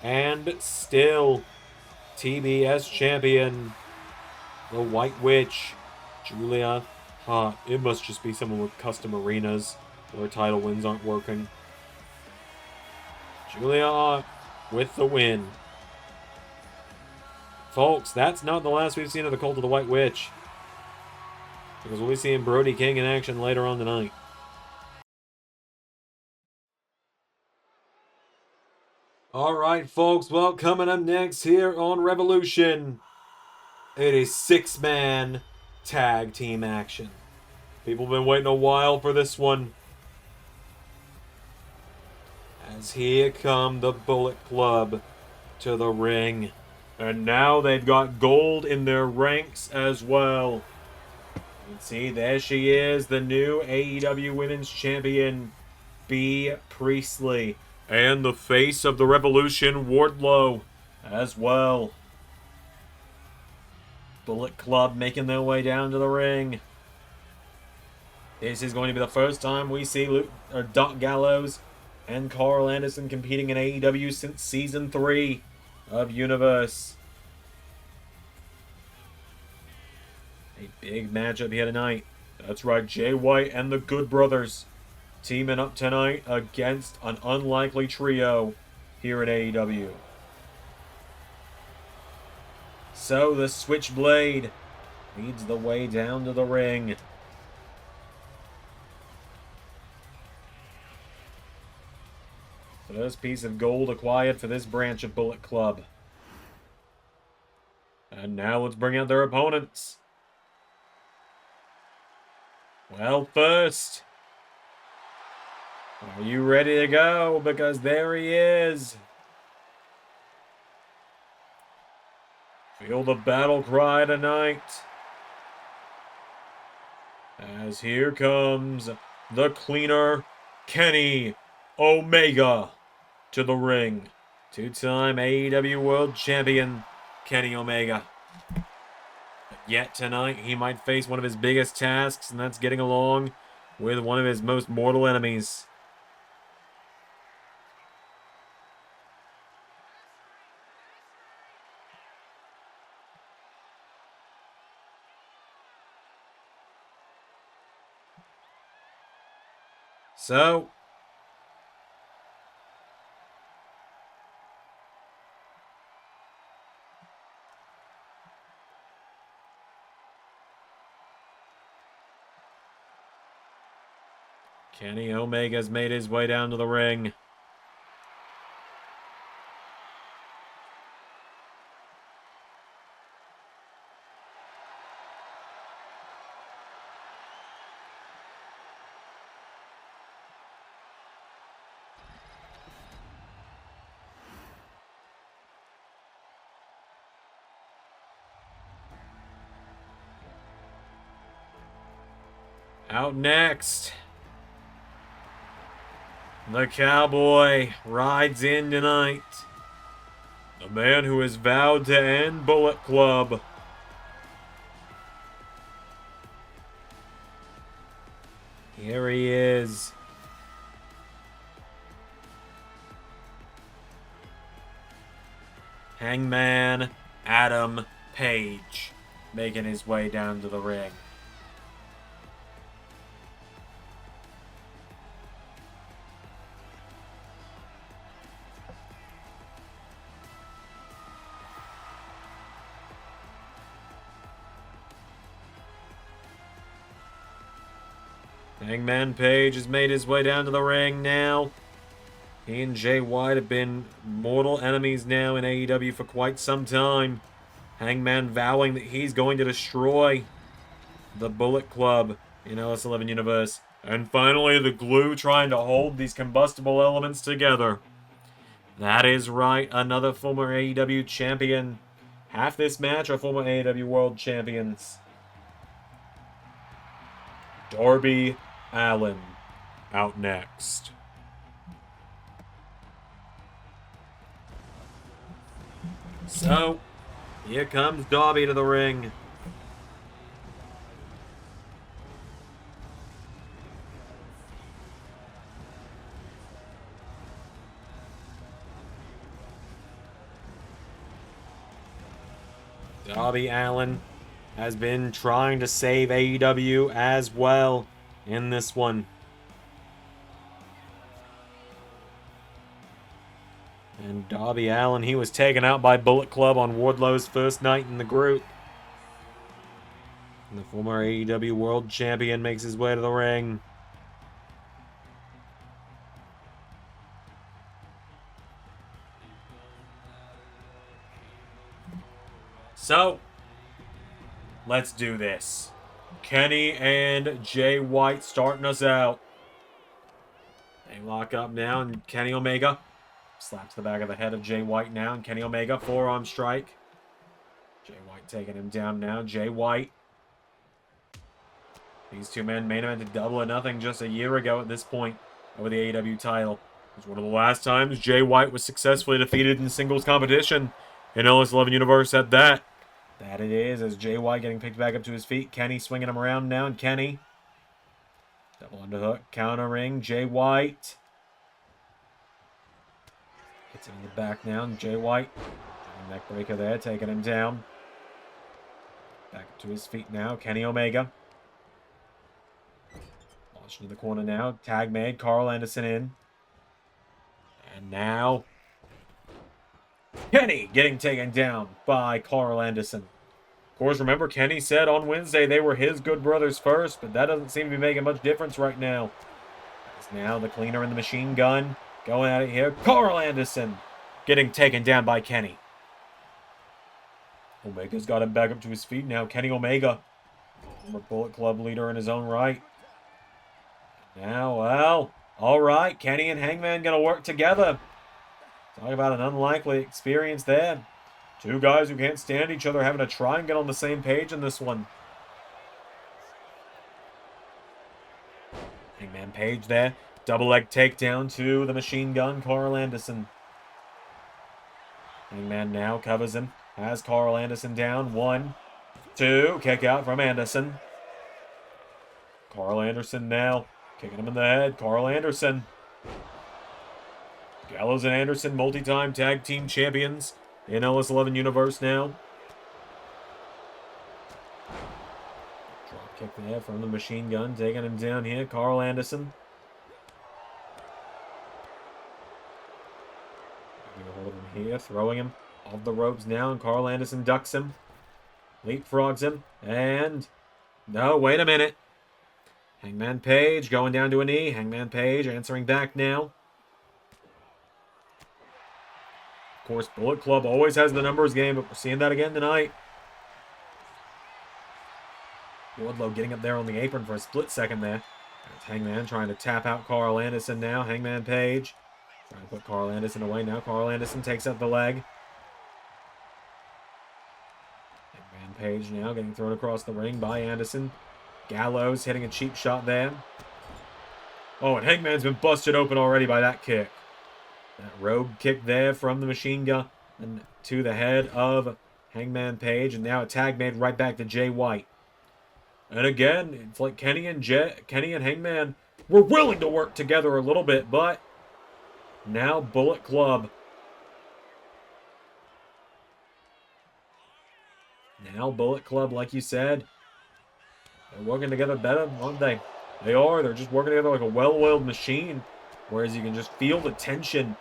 and still TBS champion, the White Witch, Julia Hart. It must just be someone with custom arenas where title wins aren't working. Julia Hart with the win. Folks, that's not the last we've seen of the Cult of the White Witch, because we'll be seeing Brody King in action later on tonight. Alright, folks, well, coming up next here on Revolution, it is 6-man tag team action. People have been waiting a while for this one. As here come the Bullet Club to the ring. And now they've got gold in their ranks as well. You can see, there she is, the new AEW Women's Champion, B. Priestley. And the face of the Revolution, Wardlow, as well. Bullet Club making their way down to the ring. This is going to be the first time we see Doc Gallows and Carl Anderson competing in AEW since Season 3 of Universe. A big matchup here tonight. That's right, Jay White and the Good Brothers teaming up tonight against an unlikely trio here at AEW. So the Switchblade leads the way down to the ring. First piece of gold acquired for this branch of Bullet Club. And now let's bring out their opponents. Well, first, are you ready to go? Because there he is. Feel the battle cry tonight. As here comes the cleaner, Kenny Omega, to the ring. Two-time AEW World Champion, Kenny Omega. But yet tonight, he might face one of his biggest tasks, and that's getting along with one of his most mortal enemies. So, Kenny Omega's made his way down to the ring. Out next, the Cowboy rides in tonight. The man who has vowed to end Bullet Club. Here he is. Hangman Adam Page making his way down to the ring. Hangman Page has made his way down to the ring now. He and Jay White have been mortal enemies now in AEW for quite some time. Hangman vowing that he's going to destroy the Bullet Club in LS11 Universe. And finally, the glue trying to hold these combustible elements together. That is right, another former AEW champion. Half this match are former AEW World Champions. Darby Allin out next. So, here comes Darby to the ring. Darby Allin has been trying to save AEW as well in this one. And Darby Allin, he was taken out by Bullet Club on Wardlow's first night in the group. And the former AEW World Champion makes his way to the ring. So, let's do this. Kenny and Jay White starting us out. They lock up now, and Kenny Omega slaps the back of the head of Jay White now, and Kenny Omega, forearm strike. Jay White taking him down now. Jay White. These two men main evented Double or Nothing just a year ago at this point over the AEW title. It was one of the last times Jay White was successfully defeated in singles competition in LS11 Universe at that. That it is, as Jay White getting picked back up to his feet. Kenny swinging him around now, and Kenny. Double underhook, countering Jay White. Hits him in the back now, and Jay White. Neck breaker there, taking him down. Back up to his feet now, Kenny Omega. Launched into the corner now, tag made, Carl Anderson in. And now, Kenny getting taken down by Carl Anderson. course, remember Kenny said on Wednesday they were his good brothers first, but that doesn't seem to be making much difference right now. As now the cleaner and the machine gun going at it here. Carl Anderson getting taken down by Kenny. Omega's got him back up to his feet now. Kenny Omega, former Bullet Club leader in his own right. Now, well, all right. Kenny and Hangman going to work together. Talk about an unlikely experience there. Two guys who can't stand each other having to try and get on the same page in this one. Hangman Page there. Double leg takedown to the machine gun, Carl Anderson. Hangman now covers him. Has Carl Anderson down. 1, 2. Kick out from Anderson. Carl Anderson now kicking him in the head. Carl Anderson. Gallows and Anderson, multi-time tag team champions in LS11 Universe now. Drop kick there from the machine gun, taking him down here. Carl Anderson. Getting a hold of him here, throwing him off the ropes now, and Carl Anderson ducks him. Leapfrogs him, and... No, wait a minute. Hangman Page going down to a knee. Hangman Page answering back now. Of course, Bullet Club always has the numbers game, but we're seeing that again tonight. Wardlow getting up there on the apron for a split second there. There's Hangman trying to tap out Carl Anderson now. Hangman Page trying to put Carl Anderson away now. Carl Anderson takes up the leg. Hangman Page now getting thrown across the ring by Anderson. Gallows hitting a cheap shot there. Oh, and Hangman's been busted open already by that kick. That rogue kick there from the machine gun and to the head of Hangman Page. And now a tag made right back to Jay White. And again, it's like Kenny and Hangman were willing to work together a little bit, but now Bullet Club. Now Bullet Club, like you said, they're working together better, aren't they? They are. They're just working together like a well-oiled machine. Whereas you can just feel the tension.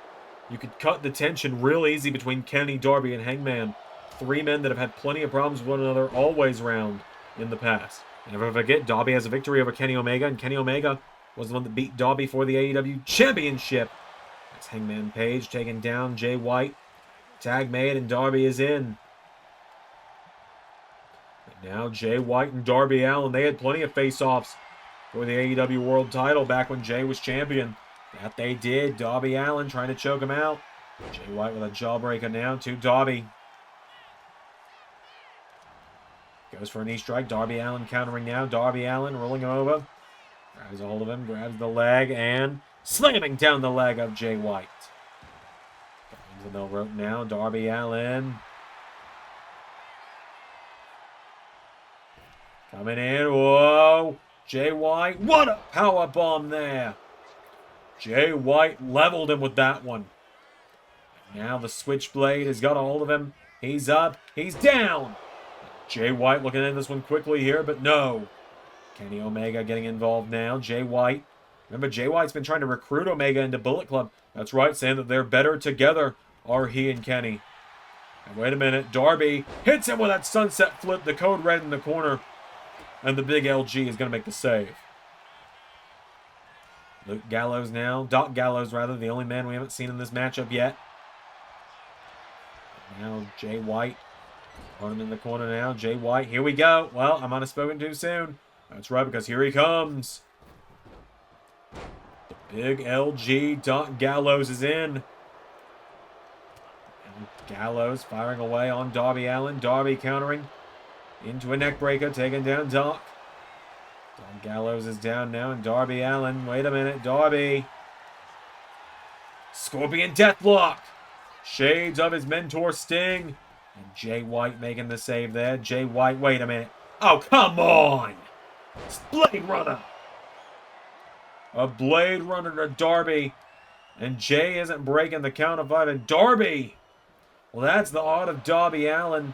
You could cut the tension real easy between Kenny, Darby, and Hangman. Three men that have had plenty of problems with one another always round in the past. And never forget, Darby has a victory over Kenny Omega, and Kenny Omega was the one that beat Darby for the AEW Championship. That's Hangman Page taking down Jay White. Tag made, and Darby is in. And now Jay White and Darby Allin, they had plenty of face-offs for the AEW World title back when Jay was champion. That they did. Darby Allin trying to choke him out. Jay White with a jawbreaker now to Darby. Goes for a knee strike. Darby Allin countering now. Darby Allin rolling him over. Grabs a hold of him. Grabs the leg and slamming down the leg of Jay White. Going to the rope now. Darby Allin. Coming in. Whoa. Jay White. What a power bomb there. Jay White leveled him with that one. Now the Switchblade has got a hold of him. He's up. He's down. Jay White looking at this one quickly here, but no. Kenny Omega getting involved now. Jay White. Remember, Jay White's been trying to recruit Omega into Bullet Club. That's right, saying that they're better together, are he and Kenny. And wait a minute. Darby hits him with that sunset flip. The code red in the corner. And the big LG is going to make the save. Luke Gallows now. Doc Gallows, rather. The only man we haven't seen in this matchup yet. Now Jay White. Put him in the corner now. Jay White. Here we go. Well, I might have spoken too soon. That's right, because here he comes. The big LG. Doc Gallows is in. And Gallows firing away on Darby Allin. Darby countering. Into a neckbreaker, taking down Doc. Doc Gallows is down now, and Darby Allin. Wait a minute, Darby. Scorpion Deathlock. Shades of his mentor Sting. And Jay White making the save there. Jay White, wait a minute. Oh, come on. It's Blade Runner. A Blade Runner to Darby. And Jay isn't breaking the count of 5. And Darby. Well, that's the art of Darby Allin.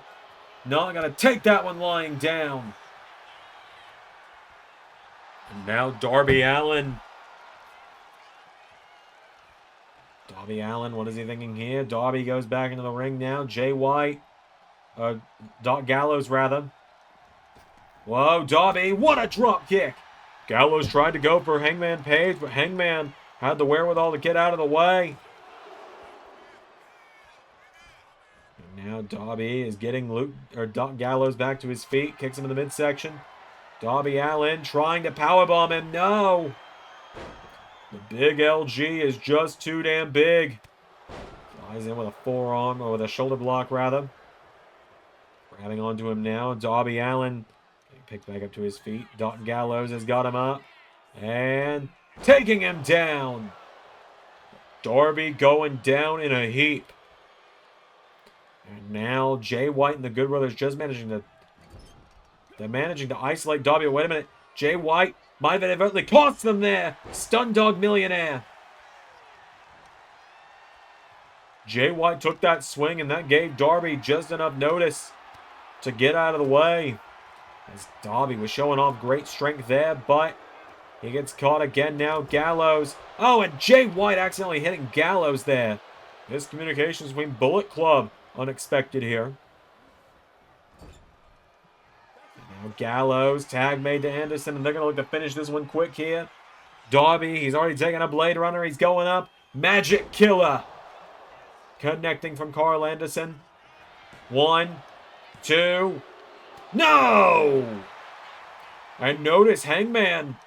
Not going to take that one lying down. And now Darby Allin. Darby Allin, what is he thinking here? Darby goes back into the ring now. Jay White. Doc Gallows, rather. Whoa, Darby, what a drop kick! Gallows tried to go for Hangman Page, but Hangman had the wherewithal to get out of the way. And now Darby is getting Gallows back to his feet, kicks him in the midsection. Darby Allin trying to powerbomb him. No! The big LG is just too damn big. Flies in with a forearm, or with a shoulder block, rather. Grabbing onto him now. Darby Allin getting picked back up to his feet. Gallows has got him up. And taking him down. Darby going down in a heap. And now Jay White and the Good Brothers just managing to... They're managing to isolate Darby. Wait a minute. Jay White might have inadvertently cost them there. Stun Dog Millionaire. Jay White took that swing, and that gave Darby just enough notice to get out of the way. As Darby was showing off great strength there, but he gets caught again now. Gallows. Oh, and Jay White accidentally hitting Gallows there. Miscommunications between Bullet Club. Unexpected here. Now Gallows. Tag made to Anderson, and they're going to look to finish this one quick here. Darby, he's already taken a Blade Runner. He's going up. Magic Killer. Connecting from Carl Anderson. 1, 2. No! And notice Hangman.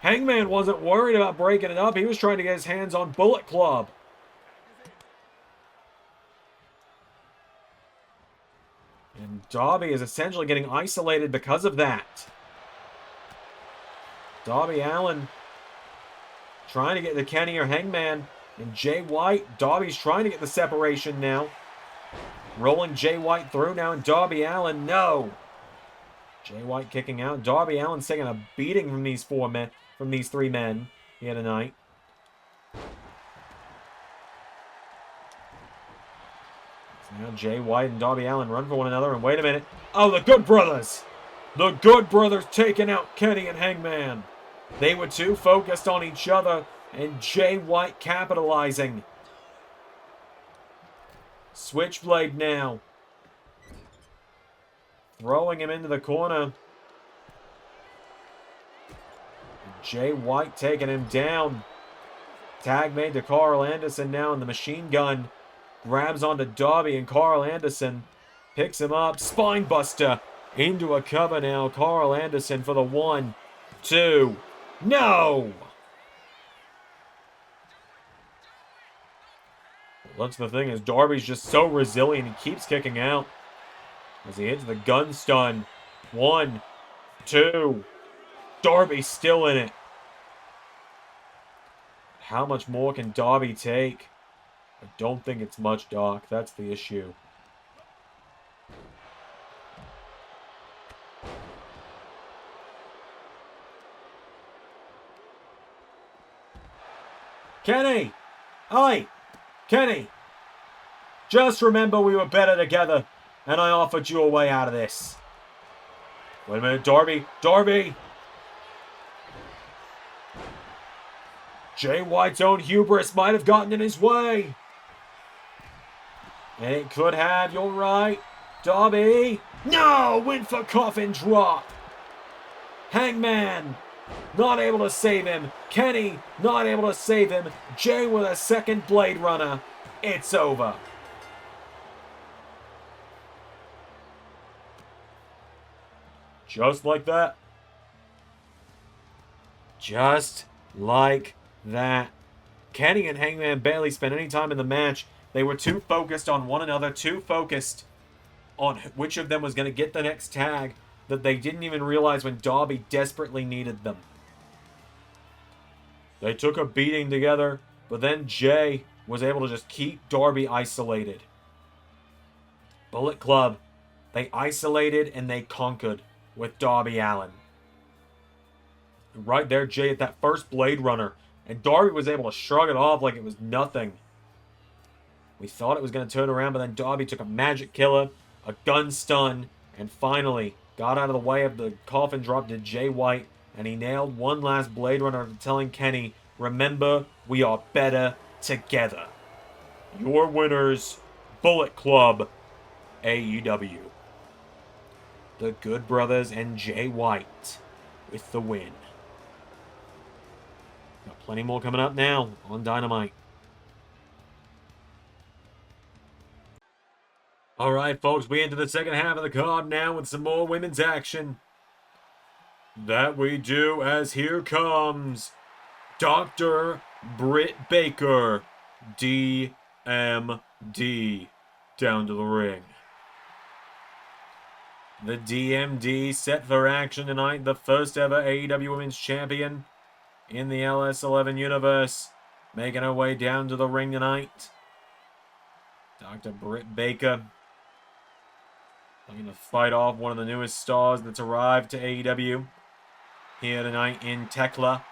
Hangman wasn't worried about breaking it up. He was trying to get his hands on Bullet Club. And Darby is essentially getting isolated because of that. Darby Allin trying to get the Kenny or Hangman. And Jay White, Darby's trying to get the separation now. Rolling Jay White through now, and Darby Allin, no. Jay White kicking out. Darby Allin's taking a beating from these three men here tonight. So now Jay White and Darby Allin run for one another, and wait a minute. Oh, the Good Brothers! The Good Brothers taking out Kenny and Hangman. They were too focused on each other, and Jay White capitalizing. Switchblade now. Throwing him into the corner. Jay White taking him down. Tag made to Carl Anderson now, and the machine gun grabs onto Darby, and Carl Anderson picks him up. Spine buster into a cover now. Carl Anderson for the 1, 2. No! That's the thing, is Darby's just so resilient. He keeps kicking out as he hits the gun stun. 1, 2. Darby's still in it. How much more can Darby take? I don't think it's much, Doc. That's the issue. Kenny! Oi! Kenny! Just remember we were better together, and I offered you a way out of this. Wait a minute, Darby! Darby! Jay White's own hubris might have gotten in his way. And it could have, you're right. Darby! No! Went for coffin drop! Hangman! Not able to save him. Kenny not able to save him. Jay with a second Blade Runner. It's over. Just like that. Just like that. Kenny and Hangman barely spent any time in the match. They were too focused on one another, too focused on which of them was going to get the next tag, that they didn't even realize when Darby desperately needed them. They took a beating together, but then Jay was able to just keep Darby isolated. Bullet Club, they isolated and they conquered with Darby Allin. Right there, Jay at that first Blade Runner, and Darby was able to shrug it off like it was nothing. We thought it was going to turn around, but then Darby took a magic killer, a gun stun, and finally got out of the way of the coffin drop to Jay White, and he nailed one last Blade Runner, telling Kenny, remember, we are better together. Your winners, Bullet Club, AEW. The Good Brothers and Jay White with the win. Got plenty more coming up now on Dynamite. Alright, folks, we enter the second half of the card now with some more women's action. That we do, as here comes Dr. Britt Baker, DMD, down to the ring. The DMD set for action tonight, the first ever AEW Women's Champion in the LS11 universe, making her way down to the ring tonight. Dr. Britt Baker looking to fight off one of the newest stars that's arrived to AEW here tonight in Thekla.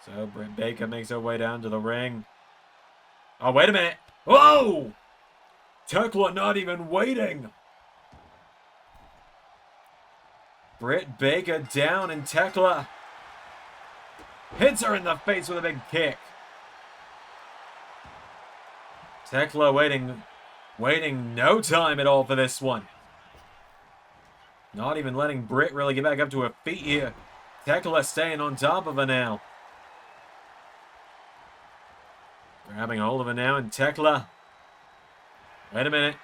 So Britt Baker makes her way down to the ring. Oh, wait a minute. Whoa! Thekla not even waiting. Britt Baker down, and Thekla hits her in the face with a big kick. Thekla waiting no time at all for this one. Not even letting Britt really get back up to her feet here. Thekla staying on top of her now. Grabbing hold of her now, and Thekla, wait a minute,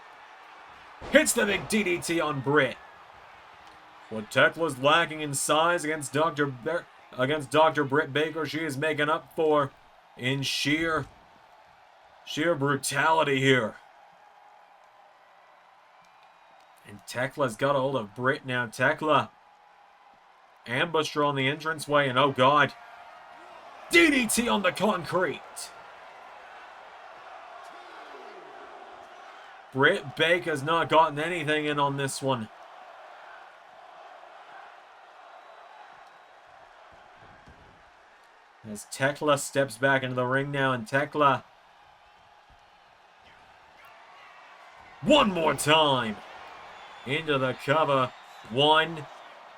hits the big DDT on Britt. What Tekla's lacking in size against Dr. Britt Baker, she is making up for in sheer brutality here. And Tekla's got a hold of Britt now. Thekla ambushed her on the entranceway, and oh god, DDT on the concrete. Britt Baker's not gotten anything in on this one. As Thekla steps back into the ring now, and Thekla one more time into the cover. 1,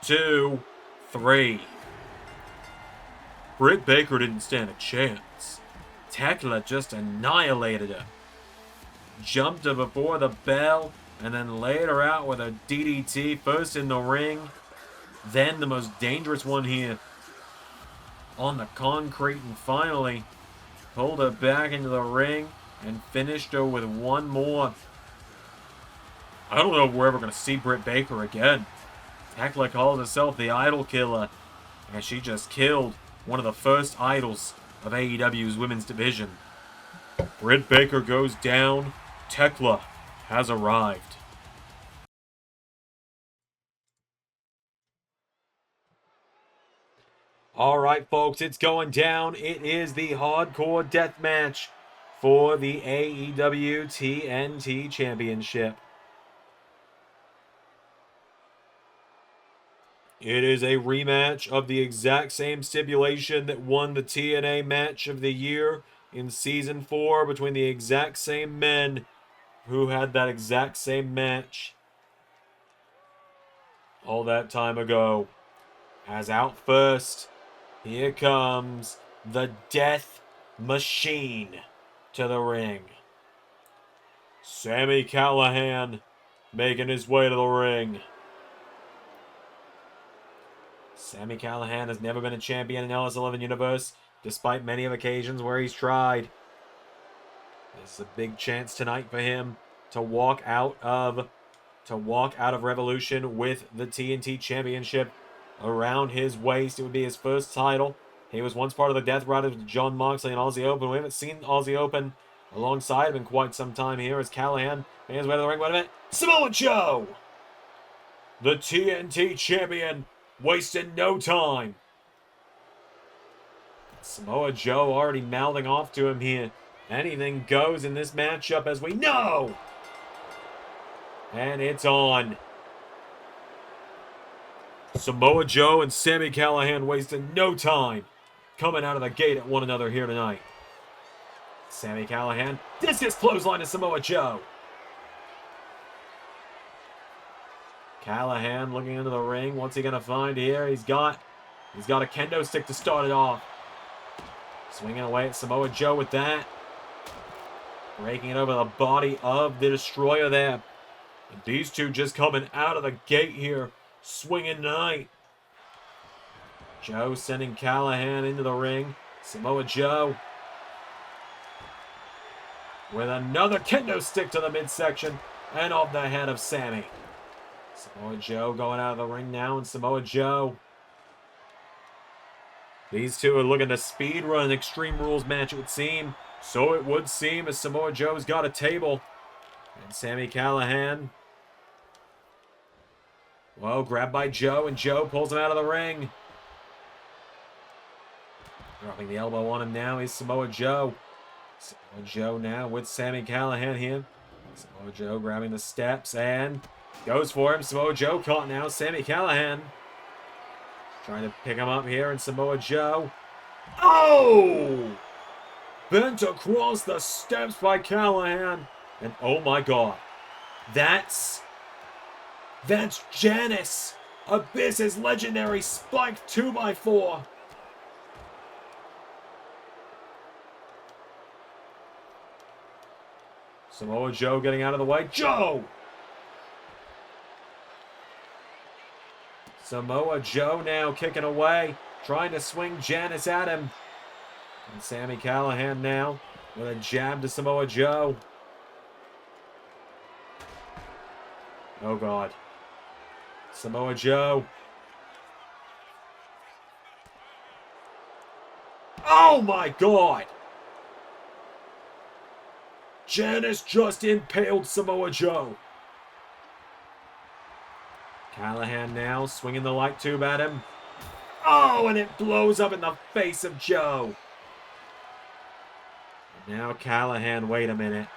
2, 3. Britt Baker didn't stand a chance. Thekla just annihilated her. Jumped her before the bell, and then laid her out with a DDT, first in the ring, then the most dangerous one here on the concrete, and finally pulled her back into the ring and finished her with one more. I don't know if we're ever going to see Britt Baker again. Thekla calls herself the Idol Killer, and she just killed one of the first idols of AEW's women's division. Britt Baker goes down. Thekla has arrived. Alright, folks, it's going down. It is the Hardcore Death Match for the AEW TNT Championship. It is a rematch of the exact same stipulation that won the TNA match of the year in Season 4 between the exact same men who had that exact same match all that time ago. As out first, here comes the Death Machine to the ring. Sami Callihan making his way to the ring. Sami Callihan has never been a champion in LS11 Universe, despite many of occasions where he's tried. This is a big chance tonight for him to walk out of Revolution with the TNT Championship around his waist. It would be his first title. He was once part of the Death Riders with John Moxley and Aussie Open. We haven't seen Aussie Open alongside him in quite some time here as Callihan makes his way to the ring. Wait a minute. Samoa Joe! The TNT Champion wasting no time. Samoa Joe already mouthing off to him here. Anything goes in this matchup, as we know. And it's on. Samoa Joe and Sami Callihan wasting no time coming out of the gate at one another here tonight. Sami Callihan, discus clothesline to Samoa Joe. Callihan looking into the ring. What's he going to find here? He's got a kendo stick to start it off. Swinging away at Samoa Joe with that. Breaking it over the body of the Destroyer there. And these two just coming out of the gate here, swinging tonight. Joe sending Callihan into the ring. Samoa Joe with another kendo stick to the midsection and off the head of Sami. Samoa Joe going out of the ring now, and Samoa Joe. These two are looking to speed run an Extreme Rules match, it would seem. So it would seem, as Samoa Joe's got a table. And Sami Callihan. Well, grabbed by Joe, and Joe pulls him out of the ring. Dropping the elbow on him now is Samoa Joe. Samoa Joe now with Sami Callihan here. Samoa Joe grabbing the steps and goes for him. Samoa Joe caught now. Sami Callihan trying to pick him up here, and Samoa Joe. Oh! Bent across the steps by Callihan. And oh my god. That's Janice. Abyss's legendary spiked 2x4. Samoa Joe getting out of the way. Joe! Samoa Joe now kicking away, trying to swing Janice at him. And Sami Callihan now with a jab to Samoa Joe. Oh god. Samoa Joe. Oh my god! Janice just impaled Samoa Joe. Callihan now swinging the light tube at him. Oh, and it blows up in the face of Joe. And now Callihan, wait a minute.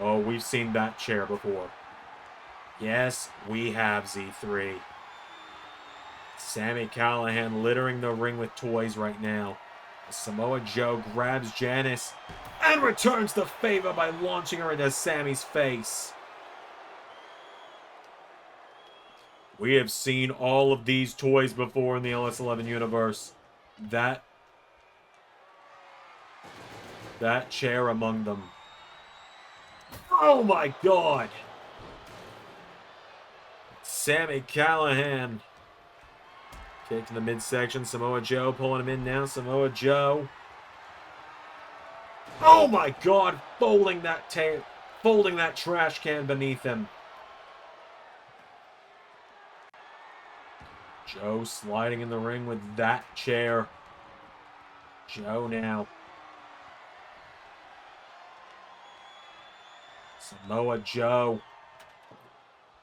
Oh, we've seen that chair before. Yes, we have, Z3. Sami Callihan littering the ring with toys right now. Samoa Joe grabs Janice and returns the favor by launching her into Sami's face. We have seen all of these toys before in the LS11 universe. That chair among them. Oh my god! Sami Callihan. Kick to the midsection. Samoa Joe pulling him in now. Samoa Joe. Oh my god! Folding that trash can beneath him. Joe sliding in the ring with that chair. Joe now. Samoa Joe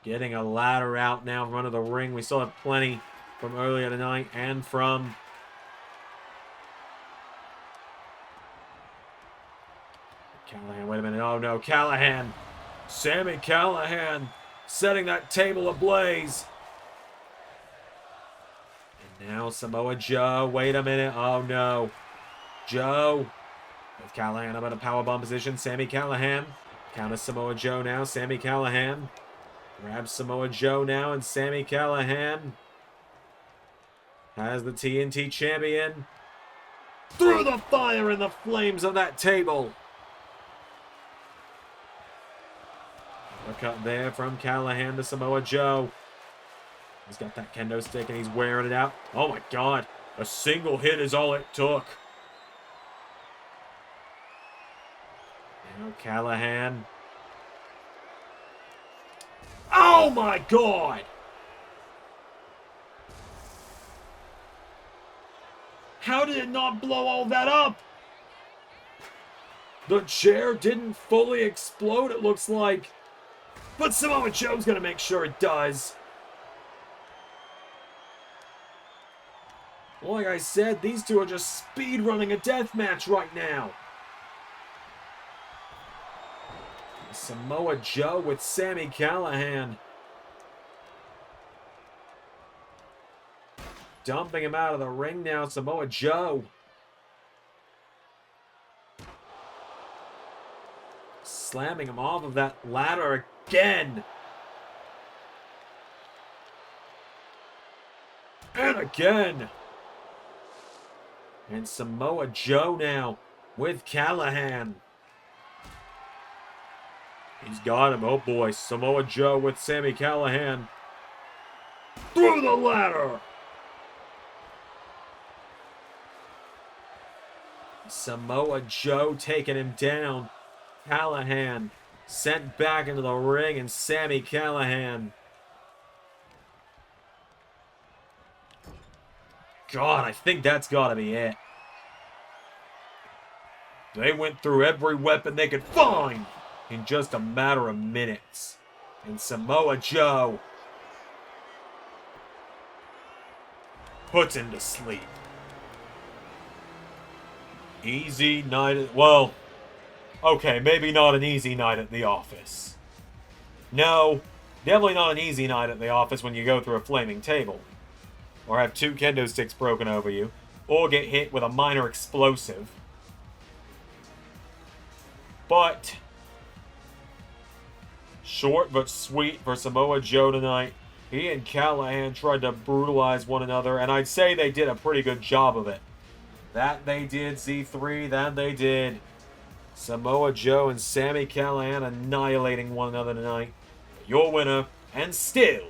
getting a ladder out now in front of the ring. We still have plenty from earlier tonight and from Callihan. Wait a minute. Oh no, Callihan. Sami Callihan setting that table ablaze. And now Samoa Joe. Wait a minute. Oh no. Joe with Callihan up in a powerbomb position. Sami Callihan. Counters Samoa Joe now. Sami Callihan. Grabs Samoa Joe now, and Sami Callihan has the TNT champion through the fire and the flames of that table. A cut there from Callihan to Samoa Joe. He's got that kendo stick and he's wearing it out. Oh my god. A single hit is all it took. Now Callihan. Oh my god! How did it not blow all that up? The chair didn't fully explode, it looks like. But Samoa Joe's gonna make sure it does. Like I said, these two are just speed running a death match right now. Samoa Joe with Sami Callihan. Dumping him out of the ring now, Samoa Joe. Slamming him off of that ladder again. And again. And Samoa Joe now with Callihan. He's got him. Oh boy, Samoa Joe with Sami Callihan. Through the ladder! Samoa Joe taking him down. Callihan sent back into the ring, and Sami Callihan. God, I think that's gotta be it. They went through every weapon they could find in just a matter of minutes. And Samoa Joe puts him to sleep. Easy night. Well, okay, maybe not an easy night at the office. No, definitely not an easy night at the office when you go through a flaming table, or have 2 kendo sticks broken over you, or get hit with a minor explosive. But short but sweet for Samoa Joe tonight. He and Callihan tried to brutalize one another, and I'd say they did a pretty good job of it. That they did, Z3, that they did. Samoa Joe and Sami Callihan annihilating one another tonight. Your winner, and still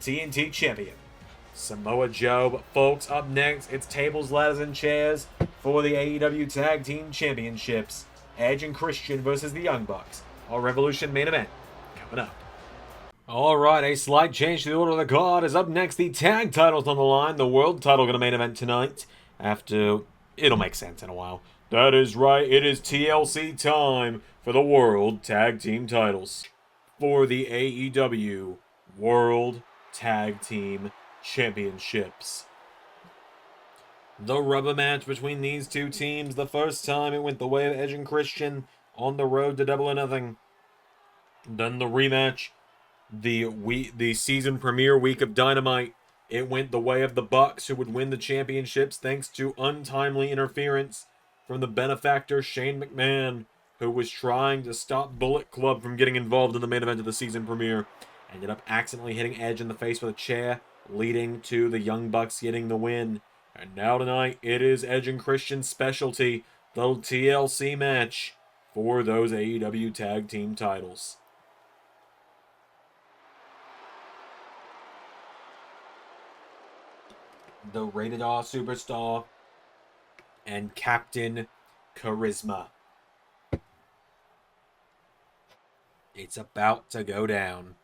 TNT champion, Samoa Joe. But folks, up next, it's tables, ladders, and chairs for the AEW Tag Team Championships. Edge and Christian versus the Young Bucks. Our Revolution main event coming up. Alright, a slight change to the order of the card is up next. The tag titles on the line. The world title going to main event tonight. After, it'll make sense in a while. That is right, it is TLC time for the World Tag Team titles. For the AEW World Tag Team Championships. The rubber match between these two teams. The first time it went the way of Edge and Christian on the road to Double or Nothing. Then the rematch, the season premiere week of Dynamite, it went the way of the Bucks, who would win the championships thanks to untimely interference from the benefactor Shane McMahon, who was trying to stop Bullet Club from getting involved in the main event of the season premiere. Ended up accidentally hitting Edge in the face with a chair, leading to the Young Bucks getting the win. And now tonight, it is Edge and Christian's specialty, the TLC match for those AEW Tag Team titles. The Rated R Superstar and Captain Charisma. It's about to go down.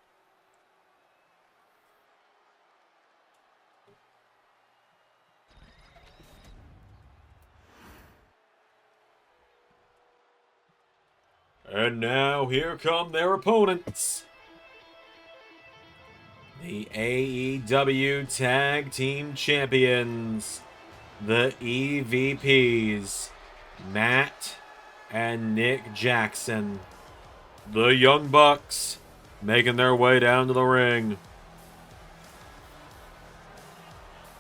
And now, here come their opponents. The AEW Tag Team Champions. The EVPs. Matt and Nick Jackson. The Young Bucks making their way down to the ring.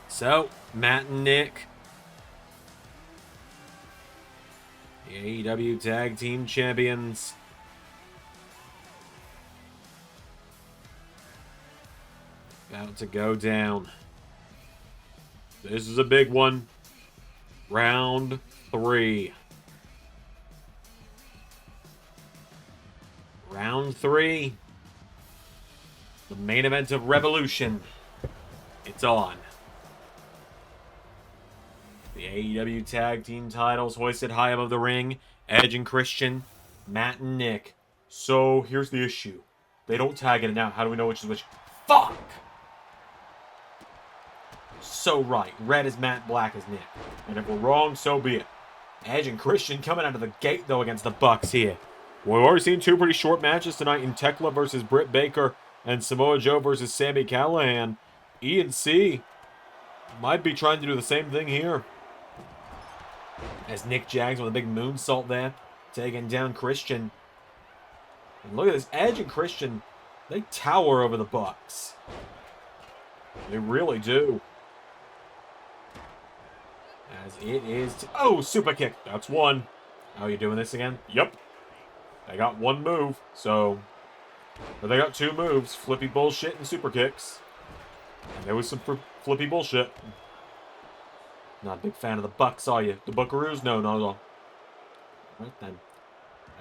So, Matt and Nick, the AEW Tag Team Champions. About to go down. This is a big one. Round 3. Round 3. The main event of Revolution. It's on. The AEW Tag Team titles hoisted high above the ring. Edge and Christian. Matt and Nick. So, here's the issue. They don't tag it now. How do we know which is which? Fuck! So right. Red is Matt, black is Nick. And if we're wrong, so be it. Edge and Christian coming out of the gate, though, against the Bucks here. We've already seen 2 pretty short matches tonight in Thekla versus Britt Baker and Samoa Joe versus Sami Callihan. E&C might be trying to do the same thing here. As Nick Jags with a big moonsault there, taking down Christian. And look at this, Edge and Christian, they tower over the Bucks. They really do. As it is... Oh, super kick. That's one. Oh, you doing this again? Yep. They got 1 move, so... But they got 2 moves. Flippy bullshit and super kicks. And there was some flippy bullshit. Not a big fan of the Bucks, are you? The Buckaroos? No, not at all. Right then.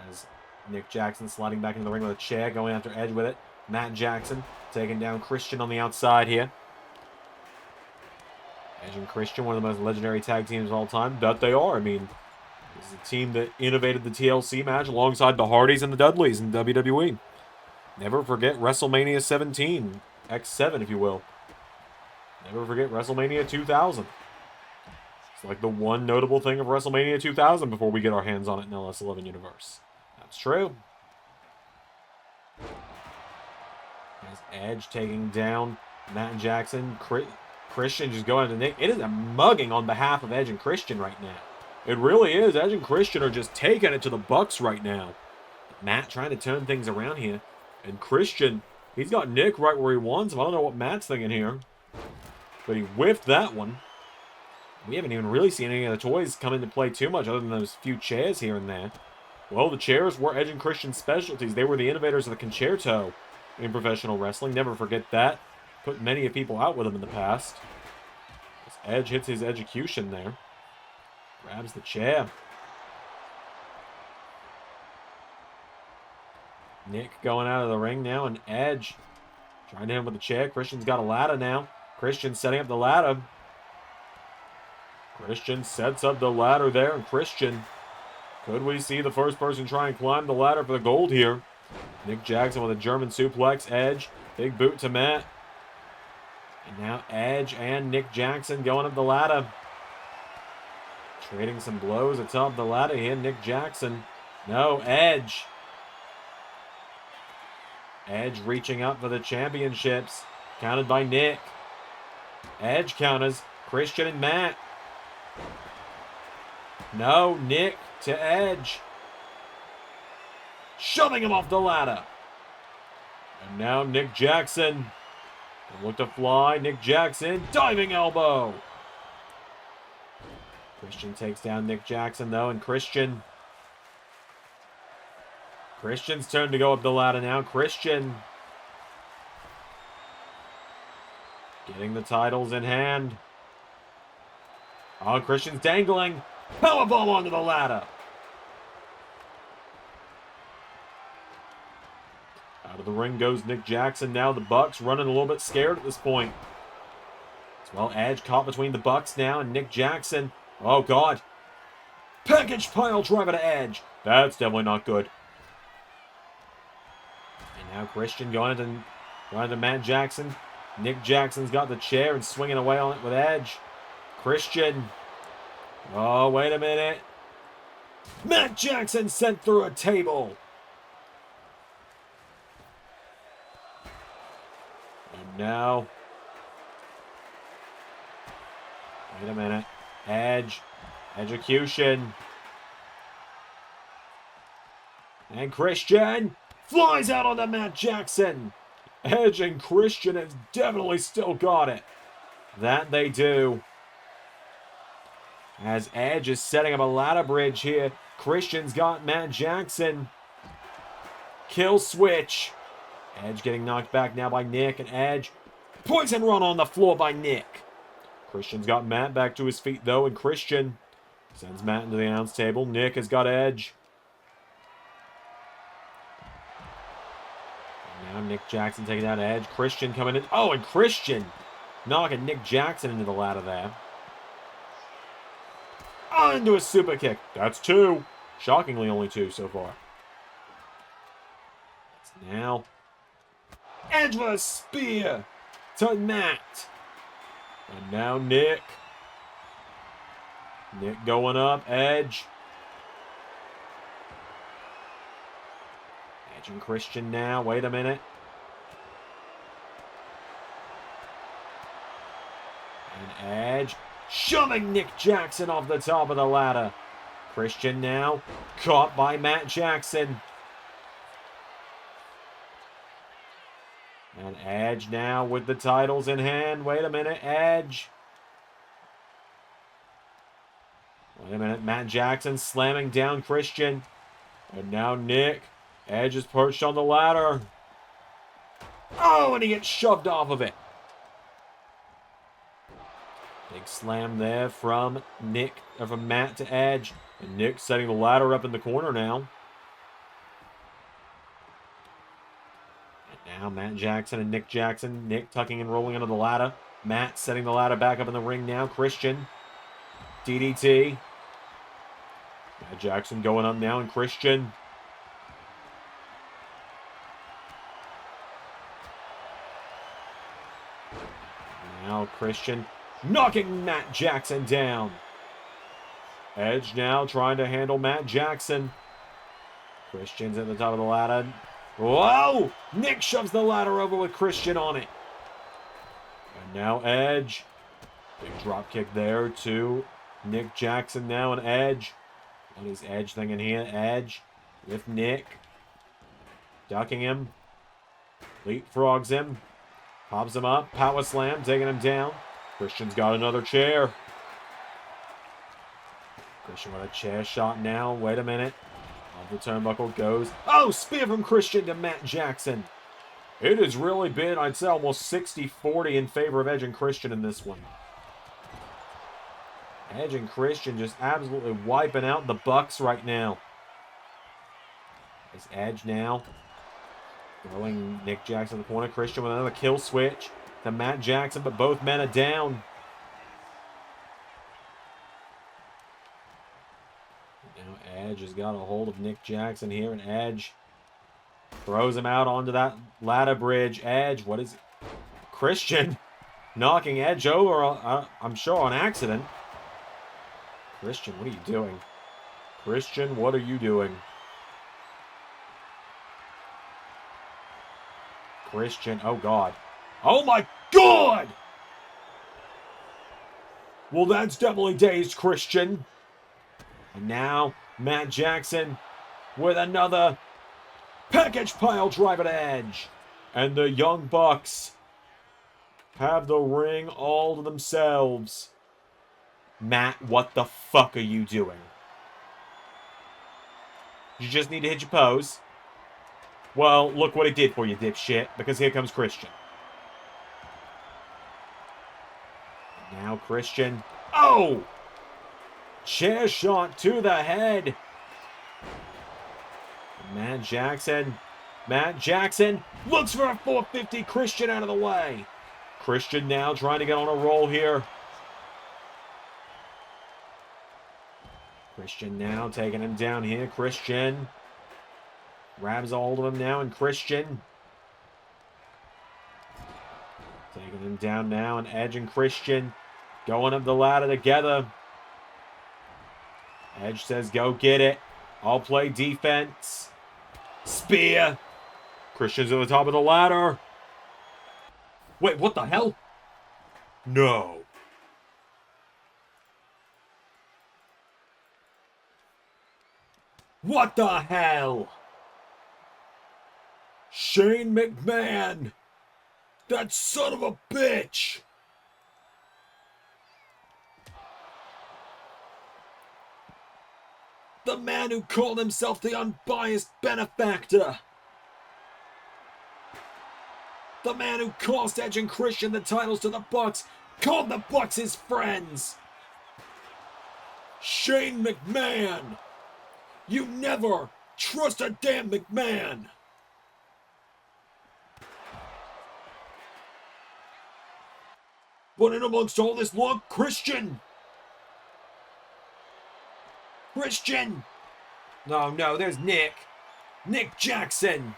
As Nick Jackson sliding back into the ring with a chair, going after Edge with it. Matt Jackson taking down Christian on the outside here. Edge and Christian, one of the most legendary tag teams of all time. That they are. I mean, this is a team that innovated the TLC match alongside the Hardys and the Dudleys in WWE. Never forget WrestleMania 17. X7, if you will. Never forget WrestleMania 2000. It's like the one notable thing of WrestleMania 2000 before we get our hands on it in LS11 universe. That's true. As Edge taking down Matt Jackson. Christian just going to Nick. It is a mugging on behalf of Edge and Christian right now. It really is. Edge and Christian are just taking it to the Bucks right now. Matt trying to turn things around here. And Christian, he's got Nick right where he wants him. I don't know what Matt's thinking here. But he whiffed that one. We haven't even really seen any of the toys come into play too much other than those few chairs here and there. Well, the chairs were Edge and Christian's specialties. They were the innovators of the concerto in professional wrestling. Never forget that. Put many people out with them in the past. As Edge hits his execution there. Grabs the chair. Nick going out of the ring now, and Edge trying to hit him with the chair. Christian's got a ladder now. Christian setting up the ladder. Christian sets up the ladder there, and Christian, could we see the first person try and climb the ladder for the gold here? Nick Jackson with a German suplex. Edge, big boot to Matt. And now Edge and Nick Jackson going up the ladder. Trading some blows atop the ladder here. Nick Jackson. No, Edge. Edge reaching up for the championships. Counted by Nick. Edge counters. Christian and Matt. No, Nick to Edge. Shoving him off the ladder. And now Nick Jackson. Look to fly. Nick Jackson. Diving elbow. Christian takes down Nick Jackson, though, and Christian's turn to go up the ladder now. Christian getting the titles in hand. Oh, Christian's dangling. Powerbomb onto the ladder. Out of the ring goes Nick Jackson. Now the Bucks running a little bit scared at this point. As well, Edge caught between the Bucks now and Nick Jackson. Oh, God. Package pile driver to Edge. That's definitely not good. And now Christian going to Matt Jackson. Nick Jackson's got the chair and swinging away on it with Edge. Christian. Oh, wait a minute. Matt Jackson sent through a table. And now. Wait a minute. Edge. Execution. And Christian flies out onto Matt Jackson. Edge and Christian have definitely still got it. That they do. As Edge is setting up a ladder bridge here. Christian's got Matt Jackson. Kill switch. Edge getting knocked back now by Nick, and Edge. Poison run on the floor by Nick. Christian's got Matt back to his feet, though, and Christian sends Matt into the announce table. Nick has got Edge. And now Nick Jackson taking out Edge. Christian coming in. Oh, and Christian knocking Nick Jackson into the ladder there. Oh, into a super kick. That's two. Shockingly, only two so far. It's now Edge with a spear to Matt. And now Nick. Nick going up. Edge. Edge and Christian now. Wait a minute. And Edge shoving Nick Jackson off the top of the ladder. Christian now caught by Matt Jackson. And Edge now with the titles in hand. Wait a minute, Edge. Wait a minute, Matt Jackson slamming down Christian. And now Nick. Edge is perched on the ladder. Oh, and he gets shoved off of it. Big slam there from Matt to Edge. And Nick setting the ladder up in the corner now. Now Matt Jackson and Nick Jackson. Nick tucking and rolling under the ladder. Matt setting the ladder back up in the ring now. Christian. DDT. Matt Jackson going up now, and Christian. Now Christian knocking Matt Jackson down. Edge now trying to handle Matt Jackson. Christian's at the top of the ladder. Whoa! Nick shoves the ladder over with Christian on it. And now Edge. Big drop kick there to Nick Jackson now, and Edge. What is Edge thinking here? Edge with Nick. Ducking him. Leapfrogs him. Pops him up. Power slam. Taking him down. Christian's got another chair. Christian with a chair shot now. Wait a minute. Off the turnbuckle goes. Oh, spear from Christian to Matt Jackson. It has really been, I'd say, almost 60-40 in favor of Edge and Christian in this one. Edge and Christian just absolutely wiping out the Bucks right now. It's Edge now. Throwing Nick Jackson in the corner. Christian with another kill switch to Matt Jackson, but both men are down. Now Edge has got a hold of Nick Jackson here, and Edge throws him out onto that ladder bridge. Edge, what is it? Christian knocking Edge over, I'm sure on accident. Christian, what are you doing? Christian, what are you doing? Christian, oh God. Oh my God! Well, that's definitely dazed Christian. And now, Matt Jackson with another package pile driver to Edge. And the Young Bucks have the ring all to themselves. Matt, what the fuck are you doing? You just need to hit your pose. Well, look what it did for you, dipshit. Because here comes Christian. Now Christian. Oh! Chair shot to the head. Matt Jackson. Matt Jackson looks for a 450. Christian out of the way. Christian now trying to get on a roll here. Christian now taking him down here. Christian grabs a hold of him now, and Christian taking him down now, and Edge and Christian going up the ladder together. Edge says, go get it. I'll play defense. Spear. Christian's at the top of the ladder. Wait, what the hell? No. What the hell? Shane McMahon! That son of a bitch! The man who called himself the unbiased benefactor! The man who cost Edge and Christian the titles to the Bucks, called the Bucks his friends! Shane McMahon! You never trust a damn McMahon! But in amongst all this, look, Christian! Christian! No, there's Nick. Nick Jackson!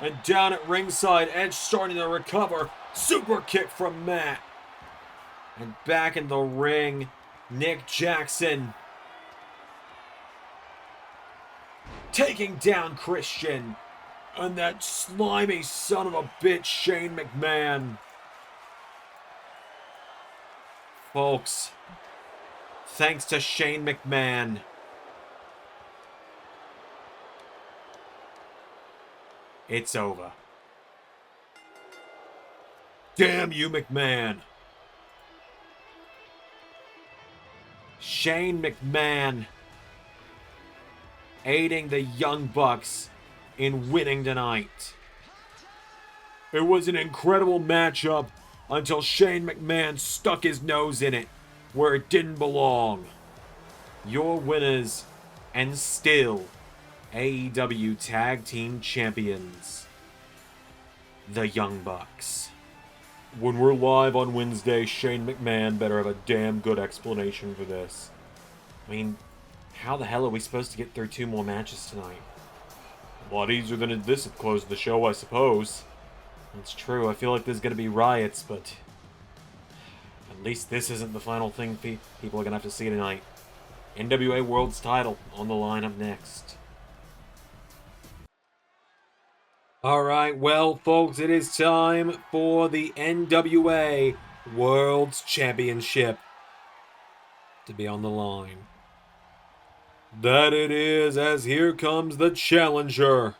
And down at ringside, Edge starting to recover. Super kick from Matt. And back in the ring, Nick Jackson taking down Christian. And that slimy son of a bitch, Shane McMahon. Folks, thanks to Shane McMahon, it's over. Damn you, McMahon. Shane McMahon aiding the Young Bucks in winning tonight. It was an incredible matchup until Shane McMahon stuck his nose in it where it didn't belong. Your winners, and still AEW Tag Team Champions, the Young Bucks. When we're live on Wednesday, Shane McMahon better have a damn good explanation for this. I mean, how the hell are we supposed to get through 2 more matches tonight? A lot easier than this had closed the show, I suppose. That's true, I feel like there's gonna be riots, but at least this isn't the final thing people are gonna have to see tonight. NWA World's title on the line up next. Alright, well, folks, it is time for the NWA World's Championship to be on the line. That it is, as here comes the challenger.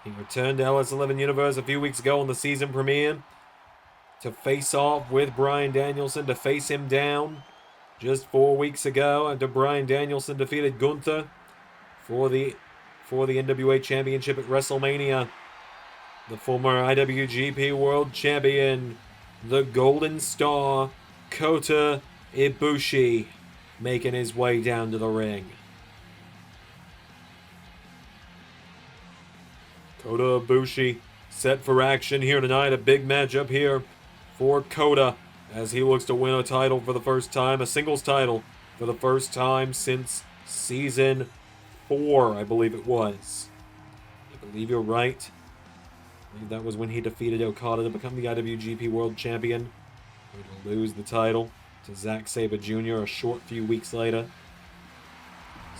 He returned to LS11 Universe a few weeks ago on the season premiere to face off with Bryan Danielson, to face him down just 4 weeks ago after Bryan Danielson defeated Gunther for the NWA Championship at WrestleMania. The former IWGP World Champion, the Golden Star, Kota Ibushi, making his way down to the ring. Kota Ibushi set for action here tonight. A big matchup here for Kota as he looks to win a title for the first time, a singles title for the first time since season 4, I believe it was. I believe you're right. I believe that was when he defeated Okada to become the IWGP World Champion. He would lose the title to Zack Sabre Jr. a short few weeks later.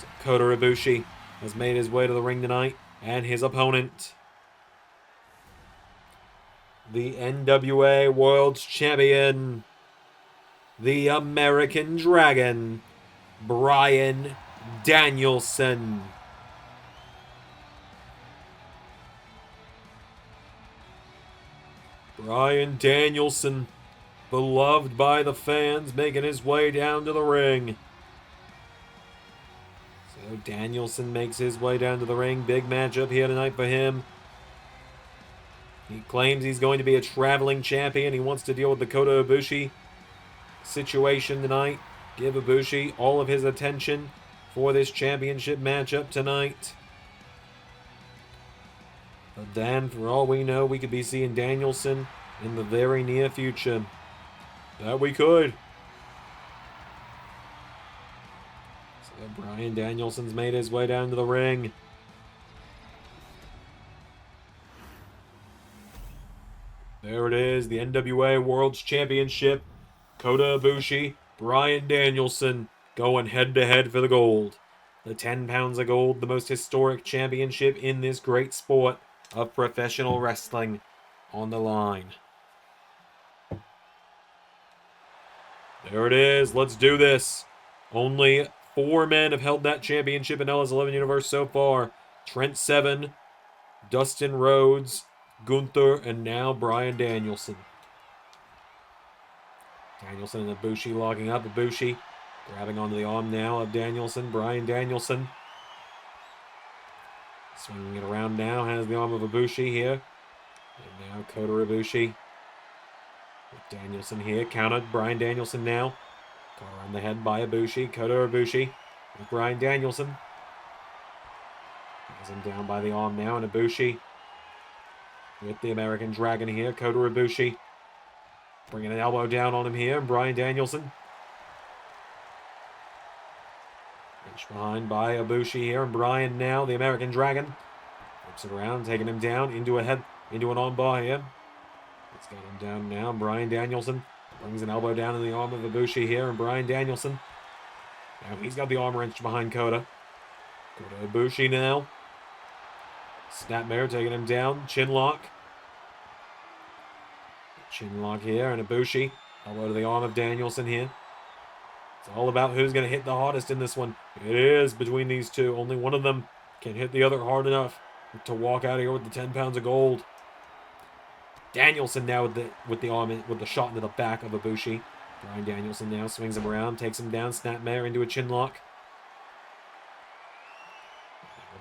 So Kota Ibushi has made his way to the ring tonight, and his opponent, the NWA World Champion, the American Dragon, Bryan Danielson. Bryan Danielson, beloved by the fans, making his way down to the ring. So Danielson makes his way down to the ring. Big matchup here tonight for him. He claims he's going to be a traveling champion. He wants to deal with the Kota Ibushi situation tonight. Give Ibushi all of his attention for this championship matchup tonight. But then, for all we know, we could be seeing Danielson in the very near future. That we could. So Bryan Danielson's made his way down to the ring. There it is, the NWA World's Championship. Kota Ibushi, Bryan Danielson going head-to-head for the gold. The 10 pounds of gold, the most historic championship in this great sport of professional wrestling, on the line. There it is. Let's do this. Only 4 men have held that championship in LS11 Universe so far. Trent Seven, Dustin Rhodes, Gunther, and now Bryan Danielson. Danielson and Ibushi locking up. Ibushi grabbing onto the arm now of Danielson. Bryan Danielson swinging it around now. Has the arm of Ibushi here. And now Kota Ibushi with Danielson here. Countered. Bryan Danielson now. Caught around the head by Ibushi. Kota Ibushi with Bryan Danielson. Has him down by the arm now. And Ibushi with the American Dragon here. Kota Ibushi bringing an elbow down on him here. And Bryan Danielson. Reach behind by Ibushi here. And Bryan now, the American Dragon. Flips it around, taking him down into an armbar here. Let's get him down now. Bryan Danielson brings an elbow down in the arm of Ibushi here. And Bryan Danielson. Now he's got the arm wrenched behind Kota. Kota Ibushi now. Snapmare taking him down. Chinlock. Chinlock here, and Ibushi. Elbow to the arm of Danielson here. It's all about who's going to hit the hardest in this one. It is between these two. Only one of them can hit the other hard enough to walk out of here with the 10 pounds of gold. Danielson now with the arm, with the shot into the back of Ibushi. Bryan Danielson now swings him around, takes him down, snapmare into a chinlock.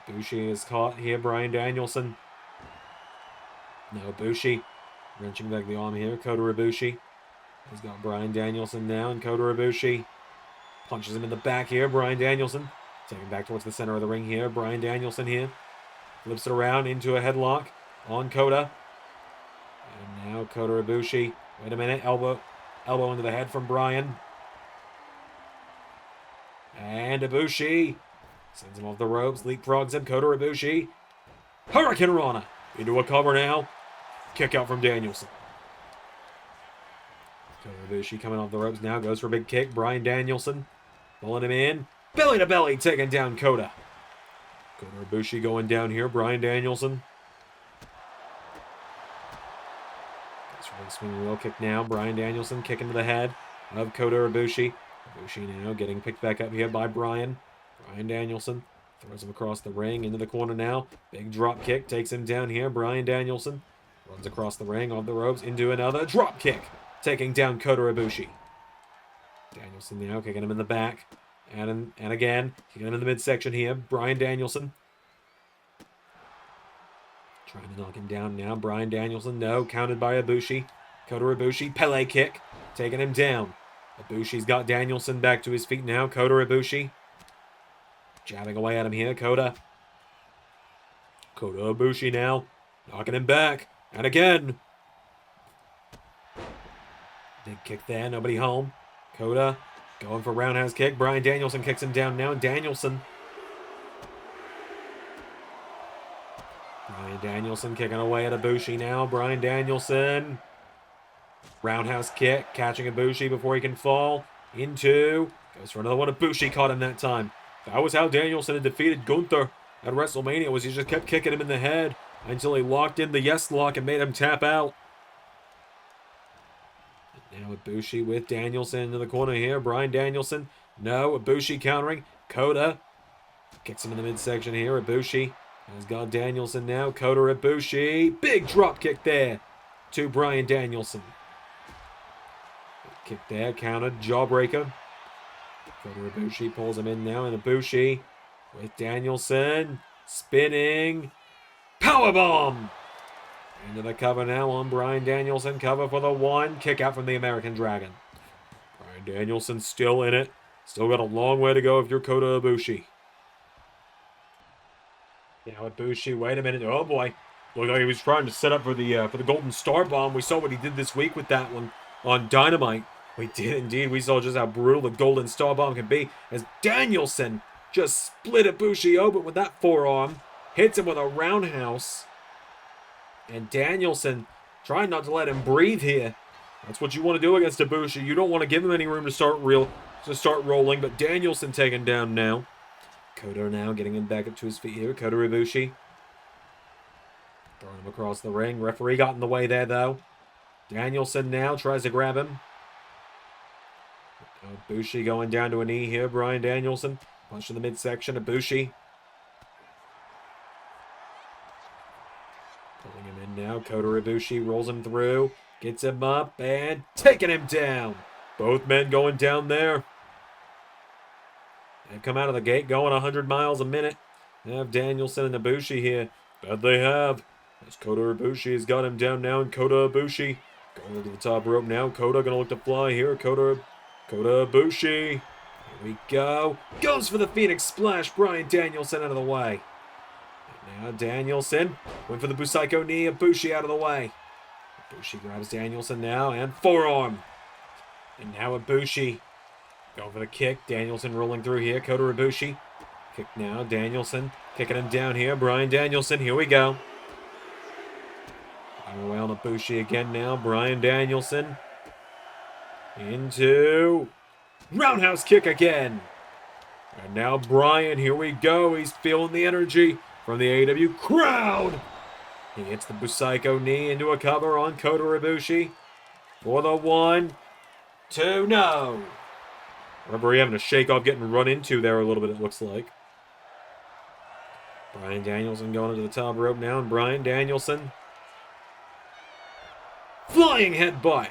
Ibushi is caught here, Bryan Danielson. Now Ibushi wrenching back the arm here. Kota Ibushi. He's got Bryan Danielson now, and Kota Ibushi punches him in the back here. Bryan Danielson Taken back towards the center of the ring here. Bryan Danielson here. Flips it around into a headlock on Kota. And now Kota Ibushi. Wait a minute. Elbow into the head from Bryan. And Ibushi sends him off the ropes. Leapfrogs him. Kota Ibushi. Hurricane Rana. Into a cover now. Kick out from Danielson. Kota Ibushi coming off the ropes now. Goes for a big kick. Bryan Danielson pulling him in. Belly to belly. Taking down Kota. Kota Ibushi going down here. Bryan Danielson. Goes for a swing wheel kick now. Bryan Danielson kicking to the head of Kota Ibushi. Ibushi now getting picked back up here by Bryan. Bryan Danielson throws him across the ring into the corner now. Big drop kick takes him down here. Bryan Danielson runs across the ring off the ropes into another drop kick, taking down Kota Ibushi. Danielson now kicking him in the back. And again, kicking him in the midsection here. Bryan Danielson. Trying to knock him down now. Bryan Danielson, no. Counted by Ibushi. Kota Ibushi, Pele kick. Taking him down. Ibushi's got Danielson back to his feet now. Kota Ibushi. Jabbing away at him here. Kota Ibushi now. Knocking him back. And again. Big kick there. Nobody home. Kota going for roundhouse kick. Bryan Danielson kicks him down now. Danielson kicking away at Ibushi now. Bryan Danielson. Roundhouse kick. Catching Ibushi before he can fall. Goes for another one. Ibushi caught him that time. That was how Danielson had defeated Gunther at WrestleMania. Was he just kept kicking him in the head until he locked in the yes lock and made him tap out. Now Ibushi with Danielson into the corner here. Bryan Danielson. No. Ibushi countering. Kota kicks him in the midsection here. Ibushi has got Danielson now. Kota Ibushi. Big drop kick there to Bryan Danielson. Big kick there. Countered. Jawbreaker. Kota Ibushi pulls him in now. And Ibushi with Danielson. Spinning. Powerbomb. Into the cover now on Bryan Danielson. Cover for the one. Kick out from the American Dragon. Bryan Danielson still in it. Still got a long way to go if you're Kota Ibushi. Now Ibushi, wait a minute. Oh boy. Looked like he was trying to set up for the Golden Star Bomb. We saw what he did this week with that one on Dynamite. We did indeed. We saw just how brutal the Golden Star Bomb can be as Danielson just split Ibushi open with that forearm. Hits him with a roundhouse. And Danielson trying not to let him breathe here. That's what you want to do against Ibushi. You don't want to give him any room to start rolling. But Danielson taken down now. Kota now getting him back up to his feet here. Kota Ibushi throwing him across the ring. Referee got in the way there though. Danielson now tries to grab him. Ibushi going down to a knee here. Bryan Danielson punch in the midsection. Ibushi pulling him in now. Kota Ibushi rolls him through. Gets him up and taking him down. Both men going down there. They've come out of the gate going 100 miles a minute. They have Danielson and Ibushi here. Bet they have. As Kota Ibushi has got him down now. And Kota Ibushi going to the top rope now. Kota going to look to fly here. Kota Ibushi. Here we go. Goes for the Phoenix Splash. Bryan Danielson out of the way. And now Danielson went for the Busaiku knee. Ibushi out of the way. Ibushi grabs Danielson now and forearm. And now Ibushi going for the kick. Danielson rolling through here. Kota Ibushi. Kick now. Danielson kicking him down here. Bryan Danielson. Here we go. Going away on Ibushi again now. Bryan Danielson. Into roundhouse kick again. And now Bryan. Here we go. He's feeling the energy from the AEW crowd. He hits the Busaiku knee into a cover on Kota Ibushi. For the 1, 2, no. Referee having a shake off getting run into there a little bit, it looks like. Bryan Danielson going to the top rope now, and Bryan Danielson. Flying headbutt.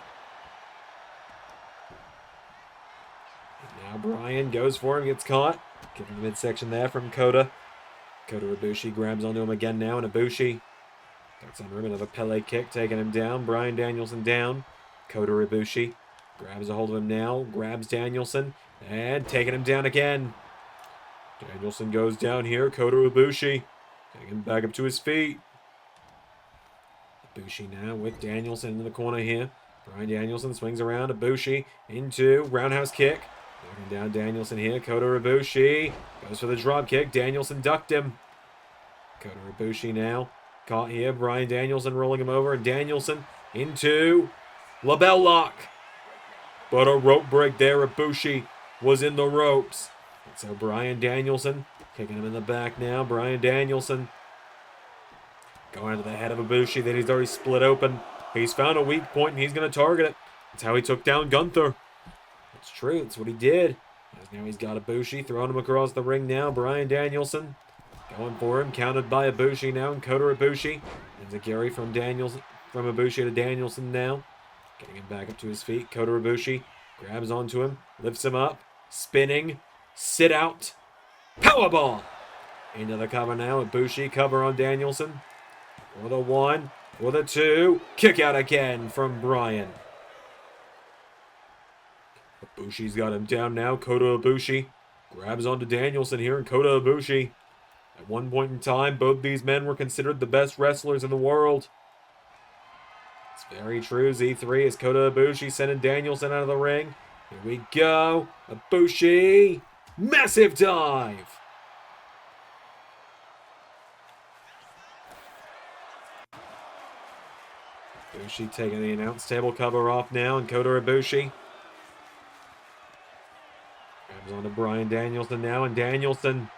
And now Bryan goes for him, gets caught. Getting the midsection there from Kota. Kota Ibushi grabs onto him again now, and Ibushi gets under him. Another Pele kick, taking him down. Bryan Danielson down. Kota Ibushi grabs a hold of him now, grabs Danielson, and taking him down again. Danielson goes down here. Kota Ibushi getting him back up to his feet. Ibushi now with Danielson in the corner here. Bryan Danielson swings around. Ibushi into roundhouse kick. Knocking down Danielson here. Kota Ibushi goes for the drop kick. Danielson ducked him. Kota Ibushi now caught here. Bryan Danielson rolling him over. And Danielson into label lock. But a rope break there. Ibushi was in the ropes. And so Bryan Danielson kicking him in the back now. Bryan Danielson going to the head of Ibushi that he's already split open. He's found a weak point and he's going to target it. That's how he took down Gunther. It's true. That's what he did. Now he's got Ibushi throwing him across the ring now. Bryan Danielson going for him. Counted by Ibushi now. And Kota Ibushi. And Zagiri from Ibushi to Danielson now. Getting him back up to his feet. Kota Ibushi grabs onto him. Lifts him up. Spinning. Sit out. Powerbomb. Into the cover now. Ibushi cover on Danielson. For the 1. For the 2. Kick out again from Bryan. Ibushi's got him down now. Kota Ibushi grabs onto Danielson here. And Kota Ibushi. At one point in time, both these men were considered the best wrestlers in the world. It's very true. Z3 is Kota Ibushi sending Danielson out of the ring. Here we go. Ibushi. Massive dive. Ibushi taking the announce table cover off now. And Kota Ibushi grabs onto Bryan Danielson now. And Danielson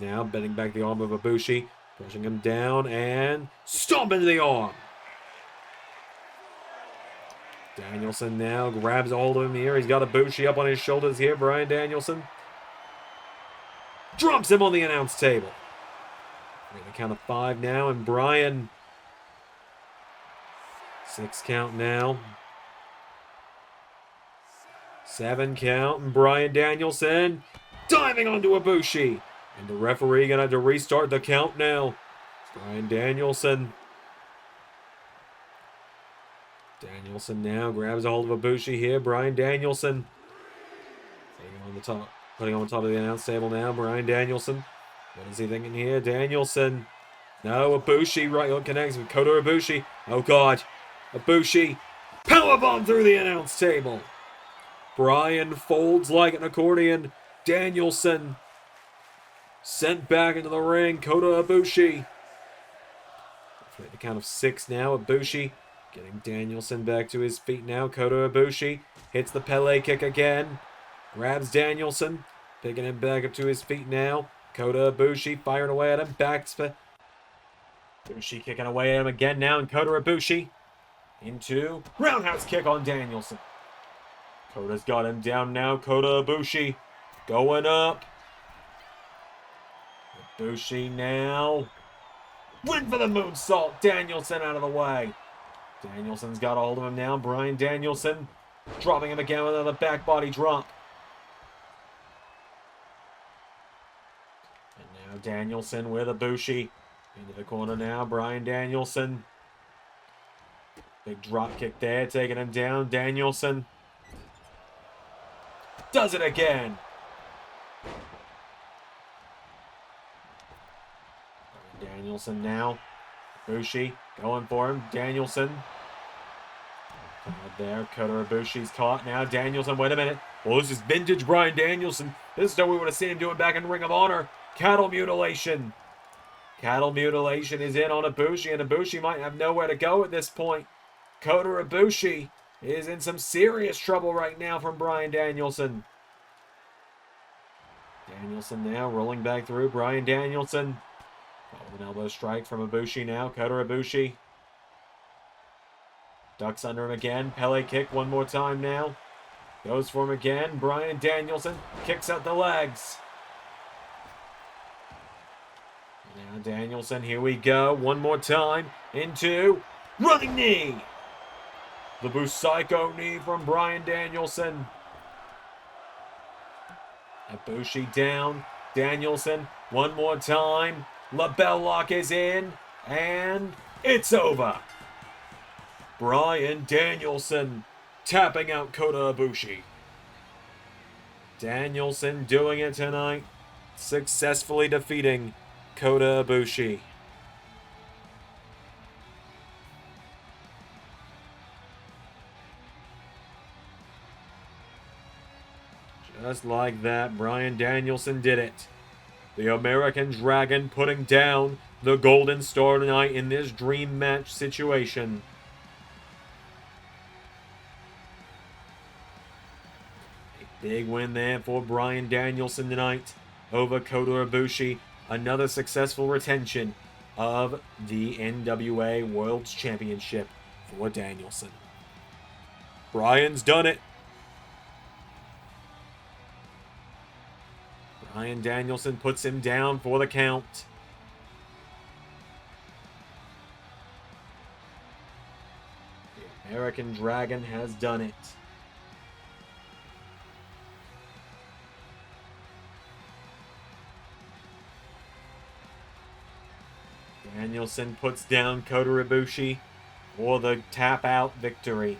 now bending back the arm of Ibushi, pushing him down and stomp into the arm. Danielson now grabs a hold of him here. He's got Ibushi up on his shoulders here. Bryan Danielson drops him on the announce table. We're going to count of 5 now, and Bryan 6 count now. 7 count, and Bryan Danielson diving onto Ibushi. And the referee going to have to restart the count now. Bryan Danielson. Danielson now grabs a hold of Ibushi here. Bryan Danielson. Putting on top of the announce table now. Bryan Danielson. What is he thinking here? Danielson. No, Ibushi right hook connects with Kota Ibushi. Oh, God. Ibushi. Powerbomb through the announce table. Bryan folds like an accordion. Danielson sent back into the ring. Kota Ibushi. The count of 6 now. Ibushi getting Danielson back to his feet now. Kota Ibushi hits the Pele kick again. Grabs Danielson. Picking him back up to his feet now. Kota Ibushi firing away at him. Ibushi kicking away at him again now. And Kota Ibushi into roundhouse kick on Danielson. Kota's got him down now. Kota Ibushi going up. Ibushi now. Win for the moonsault. Danielson out of the way. Danielson's got a hold of him now. Bryan Danielson dropping him again with another back body drop. And now Danielson with Ibushi. Into the corner now. Bryan Danielson. Big drop kick there. Taking him down. Danielson does it again. Danielson now. Ibushi going for him. Danielson. There. Kota Ibushi's caught now. Danielson. Wait a minute. Well, this is vintage Bryan Danielson. This is what we would have seen him doing back in Ring of Honor. Cattle mutilation. Cattle mutilation is in on Ibushi, and Ibushi might have nowhere to go at this point. Kota Ibushi is in some serious trouble right now from Bryan Danielson. Danielson now rolling back through. Bryan Danielson. An elbow strike from Ibushi now. Kota Ibushi ducks under him again. Pele kick one more time now. Goes for him again. Bryan Danielson kicks out the legs. Now Danielson, here we go. One more time. Into running knee. The Busaiku knee from Bryan Danielson. Ibushi down. Danielson, one more time. Label lock is in, and it's over. Bryan Danielson tapping out Kota Ibushi. Danielson doing it tonight, successfully defeating Kota Ibushi. Just like that, Bryan Danielson did it. The American Dragon putting down the Golden Star tonight in this dream match situation. A big win there for Bryan Danielson tonight over Kota Ibushi. Another successful retention of the NWA World Championship for Danielson. Bryan's done it. Bryan Danielson puts him down for the count. The American Dragon has done it. Danielson puts down Kota Ibushi for the tap-out victory.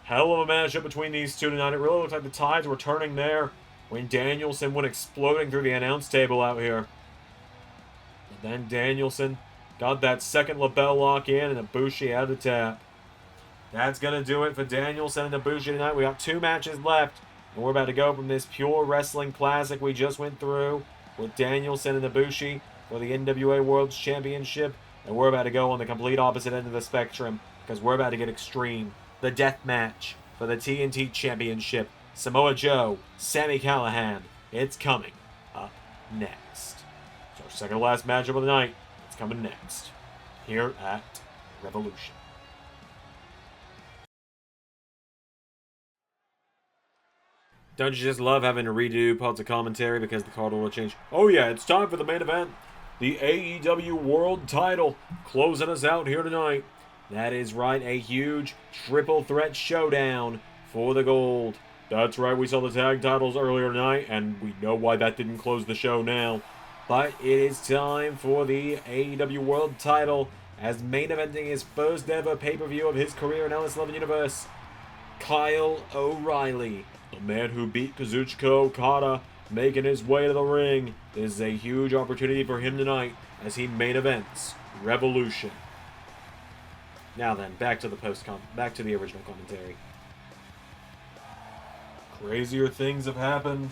Hell of a matchup between these two tonight. It really looked like the tides were turning there when Danielson went exploding through the announce table out here. And then Danielson got that second lapel lock in and Ibushi out of the tap. That's going to do it for Danielson and Ibushi tonight. We got 2 matches left, and we're about to go from this pure wrestling classic we just went through with Danielson and Ibushi for the NWA World Championship, and we're about to go on the complete opposite end of the spectrum because we're about to get extreme. The death match for the TNT Championship. Samoa Joe, Sami Callihan. It's coming up next. It's our second to last matchup of the night. It's coming next here at Revolution. Don't you just love having to redo parts of commentary because the card will change? Oh yeah, it's time for the main event. The AEW World Title closing us out here tonight. That is right, a huge triple threat showdown for the gold. That's right, we saw the tag titles earlier tonight, and we know why that didn't close the show now. But it is time for the AEW World Title as main eventing his first ever pay-per-view of his career in LS11 Universe. Kyle O'Reilly, the man who beat Kazuchika Okada, making his way to the ring. This is a huge opportunity for him tonight as he main events Revolution. Now then, back to the original commentary. Crazier things have happened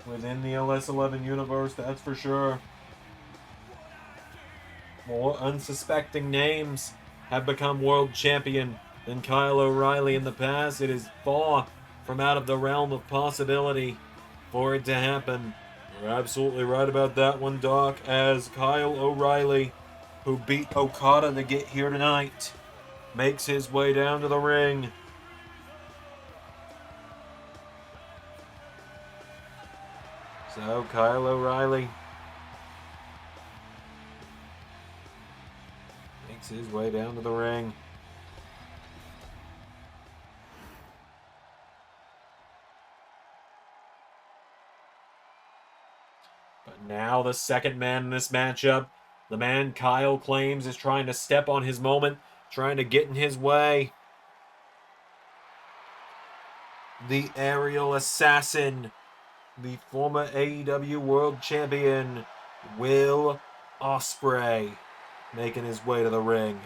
within the LS11 universe, that's for sure. More unsuspecting names have become world champion than Kyle O'Reilly in the past. It is far from out of the realm of possibility for it to happen. You're absolutely right about that one, Doc, as Kyle O'Reilly, who beat Okada to get here tonight, makes his way down to the ring. So, Kyle O'Reilly makes his way down to the ring. But now the second man in this matchup, the man Kyle claims is trying to step on his moment, trying to get in his way. The aerial assassin, the former AEW World Champion, Will Ospreay, making his way to the ring.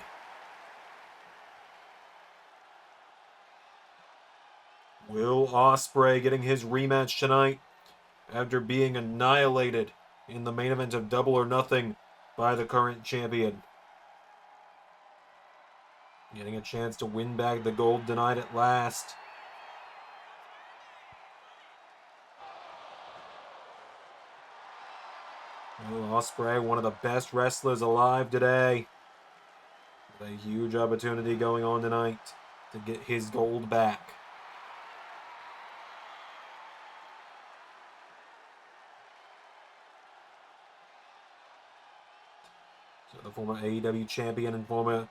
Will Ospreay getting his rematch tonight after being annihilated in the main event of Double or Nothing by the current champion. Getting a chance to win back the gold tonight at last. Will Ospreay, one of the best wrestlers alive today. With a huge opportunity going on tonight to get his gold back. So the former AEW champion and former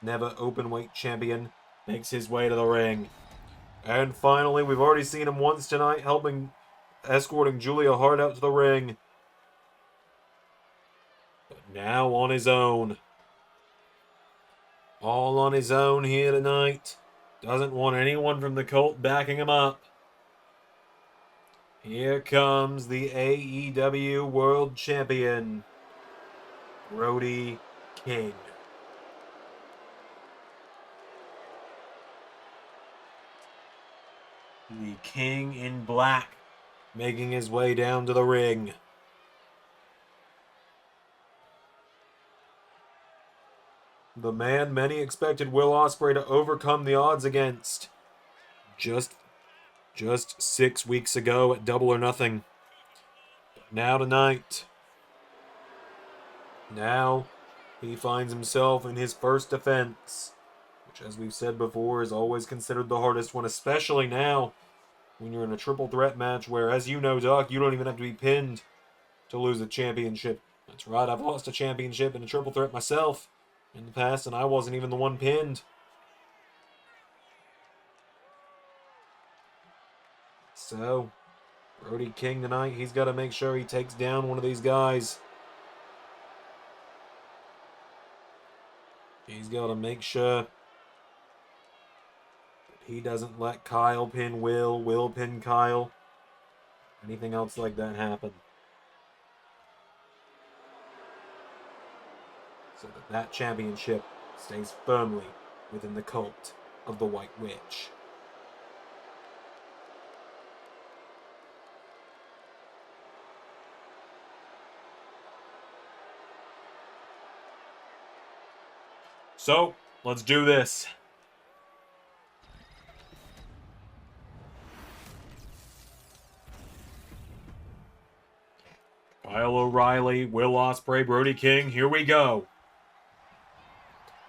never openweight champion makes his way to the ring. And finally, we've already seen him once tonight, escorting Julia Hart out to the ring. But now on his own. All on his own here tonight. Doesn't want anyone from the cult backing him up. Here comes the AEW World Champion, Brody King. The King in Black making his way down to the ring. The man many expected Will Ospreay to overcome the odds against. Just 6 weeks ago at Double or Nothing. But now tonight, now he finds himself in his first defense, which, as we've said before, is always considered the hardest one, especially now when you're in a triple threat match where, as you know, Doc, you don't even have to be pinned to lose a championship. That's right, I've lost a championship in a triple threat myself in the past, and I wasn't even the one pinned. So, Brody King tonight, he's got to make sure he takes down one of these guys. He's got to make sure that he doesn't let Kyle pin Will pin Kyle, anything else like that happen. So that championship stays firmly within the cult of the White Witch. So, let's do this. Kyle O'Reilly, Will Ospreay, Brody King, here we go.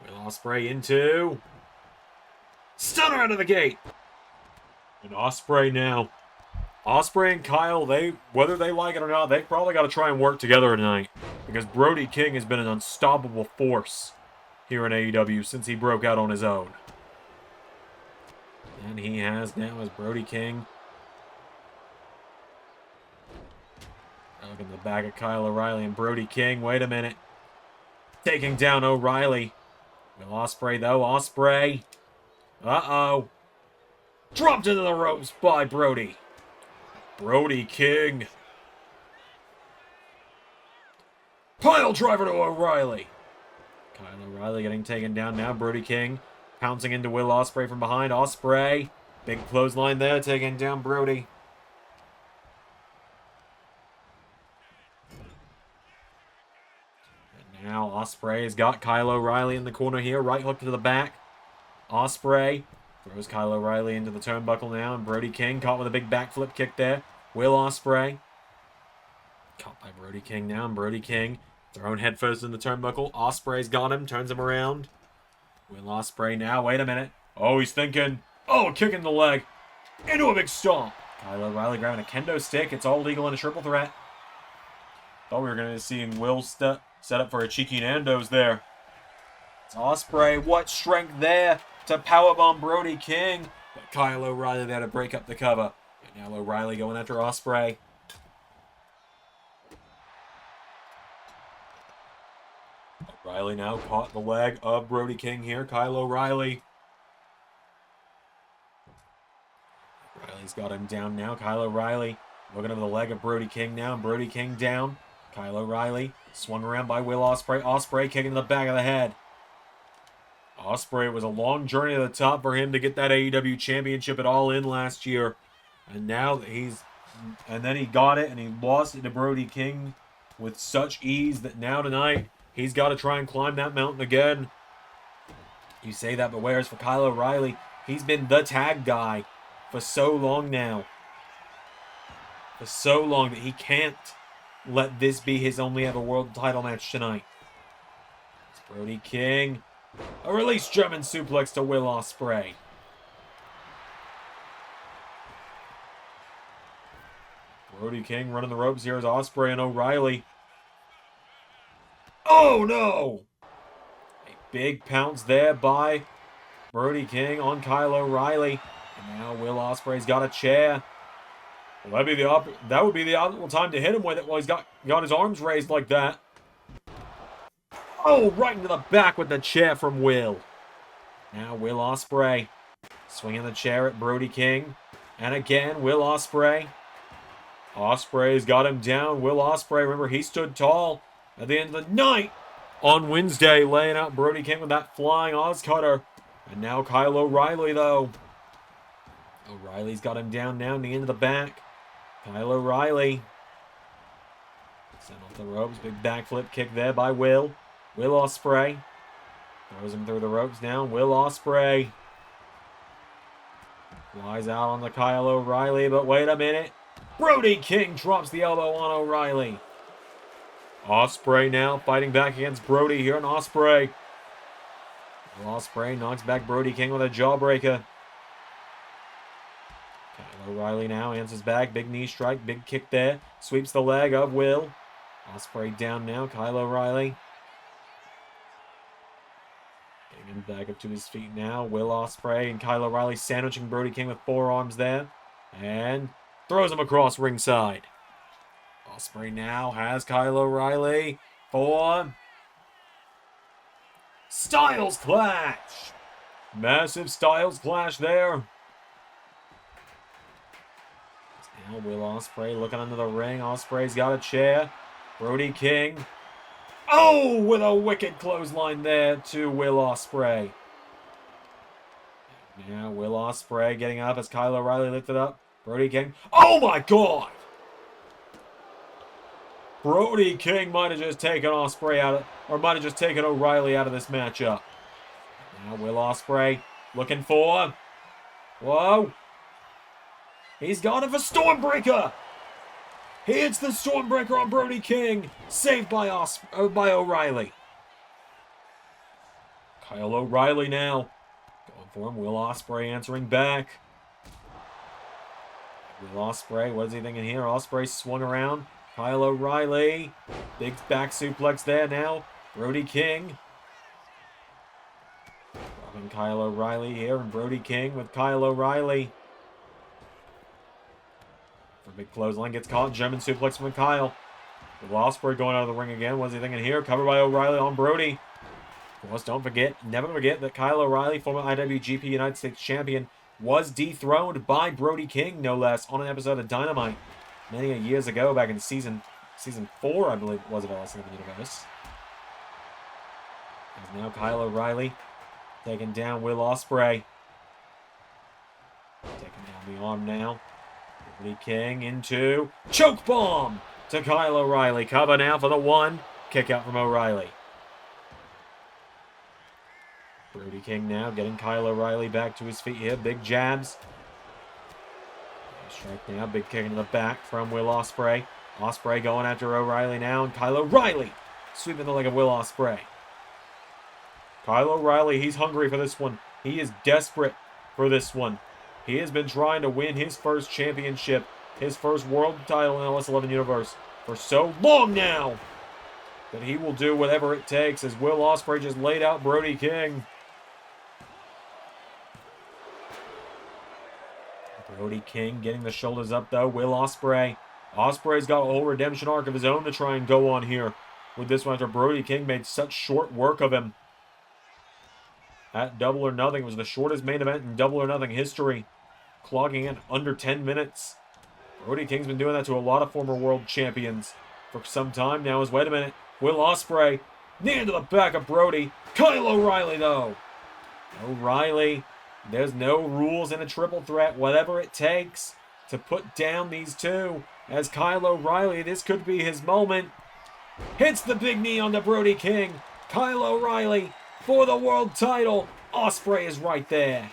Will Ospreay into stunner out of the gate. And Ospreay now. Ospreay and Kyle, whether they like it or not, they probably got to try and work together tonight. Because Brody King has been an unstoppable force here in AEW since he broke out on his own. And he has now as Brody King. Look in the back of Kyle O'Reilly and Brody King. Wait a minute. Taking down O'Reilly. Will Ospreay though. Ospreay. Uh-oh. Dropped into the ropes by Brody. Brody King. Pile driver to O'Reilly. Kyle O'Reilly getting taken down now. Brody King pouncing into Will Ospreay from behind. Ospreay. Big clothesline there, taking down Brody. And now Ospreay has got Kyle O'Reilly in the corner here. Right hook to the back. Ospreay throws Kyle O'Reilly into the turnbuckle now. And Brody King caught with a big backflip kick there. Will Ospreay. Caught by Brody King now. And Brody King thrown headfirst in the turnbuckle. Ospreay's got him. Turns him around. Will Ospreay now. Wait a minute. Oh, he's thinking. Oh, a kick in the leg. Into a big stomp. Kyle O'Reilly grabbing a kendo stick. It's all legal in a triple threat. Thought we were going to see Will set up for a cheeky Nando's there. It's Ospreay. What strength there to powerbomb Brody King. But Kyle O'Reilly there to break up the cover. And now O'Reilly going after Ospreay. O'Reilly now caught the leg of Brody King here. Kyle O'Reilly. O'Reilly's got him down now. Kyle O'Reilly looking over the leg of Brody King now. Brody King down. Kyle O'Reilly swung around by Will Ospreay. Ospreay kicking the back of the head. Ospreay, it was a long journey to the top for him to get that AEW championship at All In last year. And now that and then he got it and he lost it to Brody King with such ease that now tonight he's got to try and climb that mountain again. You say that, but whereas for Kyle O'Reilly, he's been the tag guy for so long now. For so long that he can't let this be his only ever world title match tonight. It's Brody King. A release German suplex to Will Ospreay. Brody King running the ropes here as Ospreay and O'Reilly. Oh no! A big pounce there by Brody King on Kyle O'Reilly. And now Will Ospreay's got a chair. Well, that would be the optimal time to hit him with it while he's got his arms raised like that. Oh, right into the back with the chair from Will. Now Will Ospreay Swinging the chair at Brody King. And again, Will Ospreay. Ospreay's got him down. Will Ospreay, remember, he stood tall at the end of the night on Wednesday, laying out Brody King with that flying Oz cutter. And now Kyle O'Reilly, though. O'Reilly's got him down now, knee into the back. Kyle O'Reilly. Sent off the ropes. Big backflip kick there by Will. Will Ospreay. Throws him through the ropes now. Will Ospreay. Flies out on the Kyle O'Reilly, but wait a minute. Brody King drops the elbow on O'Reilly. Ospreay now fighting back against Brody here on Ospreay. Ospreay knocks back Brody King with a jawbreaker. Kyle O'Reilly now answers back. Big knee strike, big kick there. Sweeps the leg of Will. Ospreay down now. Kyle O'Reilly. Getting him back up to his feet now. Will Ospreay and Kyle O'Reilly sandwiching Brody King with forearms there. And throws him across ringside. Ospreay now has Kyle O'Reilly for Styles Clash. Massive Styles Clash there. Now Will Ospreay looking under the ring. Ospreay's got a chair. Brody King. Oh, with a wicked clothesline there to Will Ospreay. Now Will Ospreay getting up as Kyle O'Reilly lifted up. Brody King. Oh my God! Brody King might have just taken Ospreay out of, or might have just taken O'Reilly out of this matchup. Now Will Ospreay looking for. Whoa! He's got it for Stormbreaker. He hits the Stormbreaker on Brody King, saved by O'Reilly. Kyle O'Reilly now going for him. Will Ospreay answering back. Will Ospreay, what is he thinking here? Ospreay swung around. Kyle O'Reilly. Big back suplex there now. Brody King. Dropping Kyle O'Reilly here. And Brody King with Kyle O'Reilly. For a big clothesline. Gets caught. German suplex from Kyle. Will Ospreay going out of the ring again. What's he thinking here? Covered by O'Reilly on Brody. Of course, don't forget, never forget that Kyle O'Reilly, former IWGP United States Champion, was dethroned by Brody King, no less, on an episode of Dynamite many years ago, back in season 4, I believe it was, of LS in the Universe. As now Kyle O'Reilly taking down Will Ospreay. Taking down the arm now. Brody King into choke bomb to Kyle O'Reilly. Cover now for the one. Kick out from O'Reilly. Brody King now getting Kyle O'Reilly back to his feet here. Big jabs. Strike now. Big kick into the back from Will Ospreay. Ospreay going after O'Reilly now. And Kyle O'Reilly sweeping the leg of Will Ospreay. Kyle O'Reilly, he's hungry for this one. He is desperate for this one. He has been trying to win his first championship, his first world title in LS11 Universe for so long now that he will do whatever it takes as Will Ospreay just laid out Brody King. Brody King getting the shoulders up, though. Will Ospreay. Ospreay's got a whole redemption arc of his own to try and go on here with this one after Brody King made such short work of him. At Double or Nothing, it was the shortest main event in Double or Nothing history, clogging in under 10 minutes. Brody King's been doing that to a lot of former world champions for some time now. Wait a minute. Will Ospreay, knee into the back of Brody. Kyle O'Reilly, though. O'Reilly. There's no rules in a triple threat. Whatever it takes to put down these two. As Kyle O'Reilly, this could be his moment. Hits the big knee on the Brody King. Kyle O'Reilly for the world title. Ospreay is right there.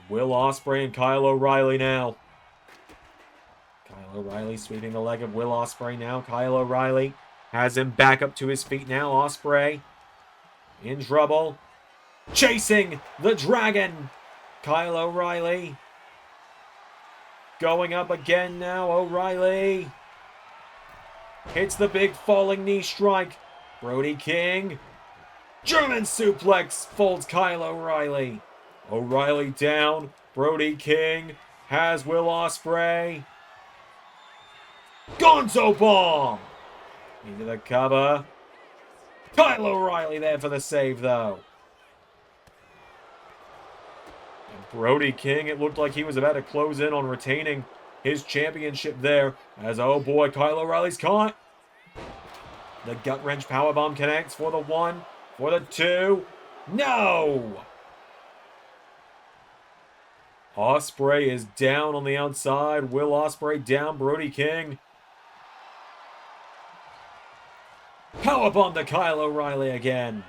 Will Ospreay and Kyle O'Reilly now. Kyle O'Reilly sweeping the leg of Will Ospreay now. Kyle O'Reilly has him back up to his feet now. Ospreay in trouble. Chasing the dragon. Kyle O'Reilly. Going up again now. O'Reilly. Hits the big falling knee strike. Brody King. German suplex. Folds Kyle O'Reilly. O'Reilly down. Brody King has Will Ospreay. Gonzo bomb. Into the cover. Kyle O'Reilly there for the save, though. Brody King, it looked like he was about to close in on retaining his championship there. As, oh boy, Kyle O'Reilly's caught. The gut wrench powerbomb connects for the 1, for the 2. No! Ospreay is down on the outside. Will Ospreay down. Brody King. Powerbomb to Kyle O'Reilly again.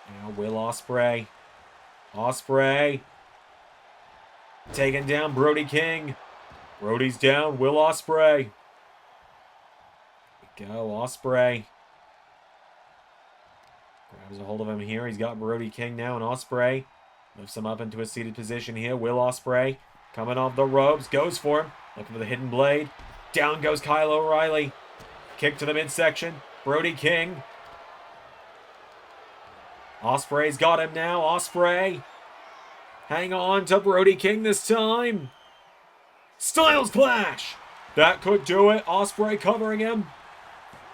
Now Will Ospreay. Ospreay. Taking down Brody King. Brody's down. Will Ospreay. Go, Ospreay. Grabs a hold of him here. He's got Brody King now, and Ospreay lifts him up into a seated position here. Will Ospreay coming off the ropes. Goes for him. Looking for the hidden blade. Down goes Kyle O'Reilly. Kick to the midsection. Brody King. Ospreay's got him now. Ospreay. Hang on to Brody King this time. Styles Clash. That could do it. Ospreay covering him.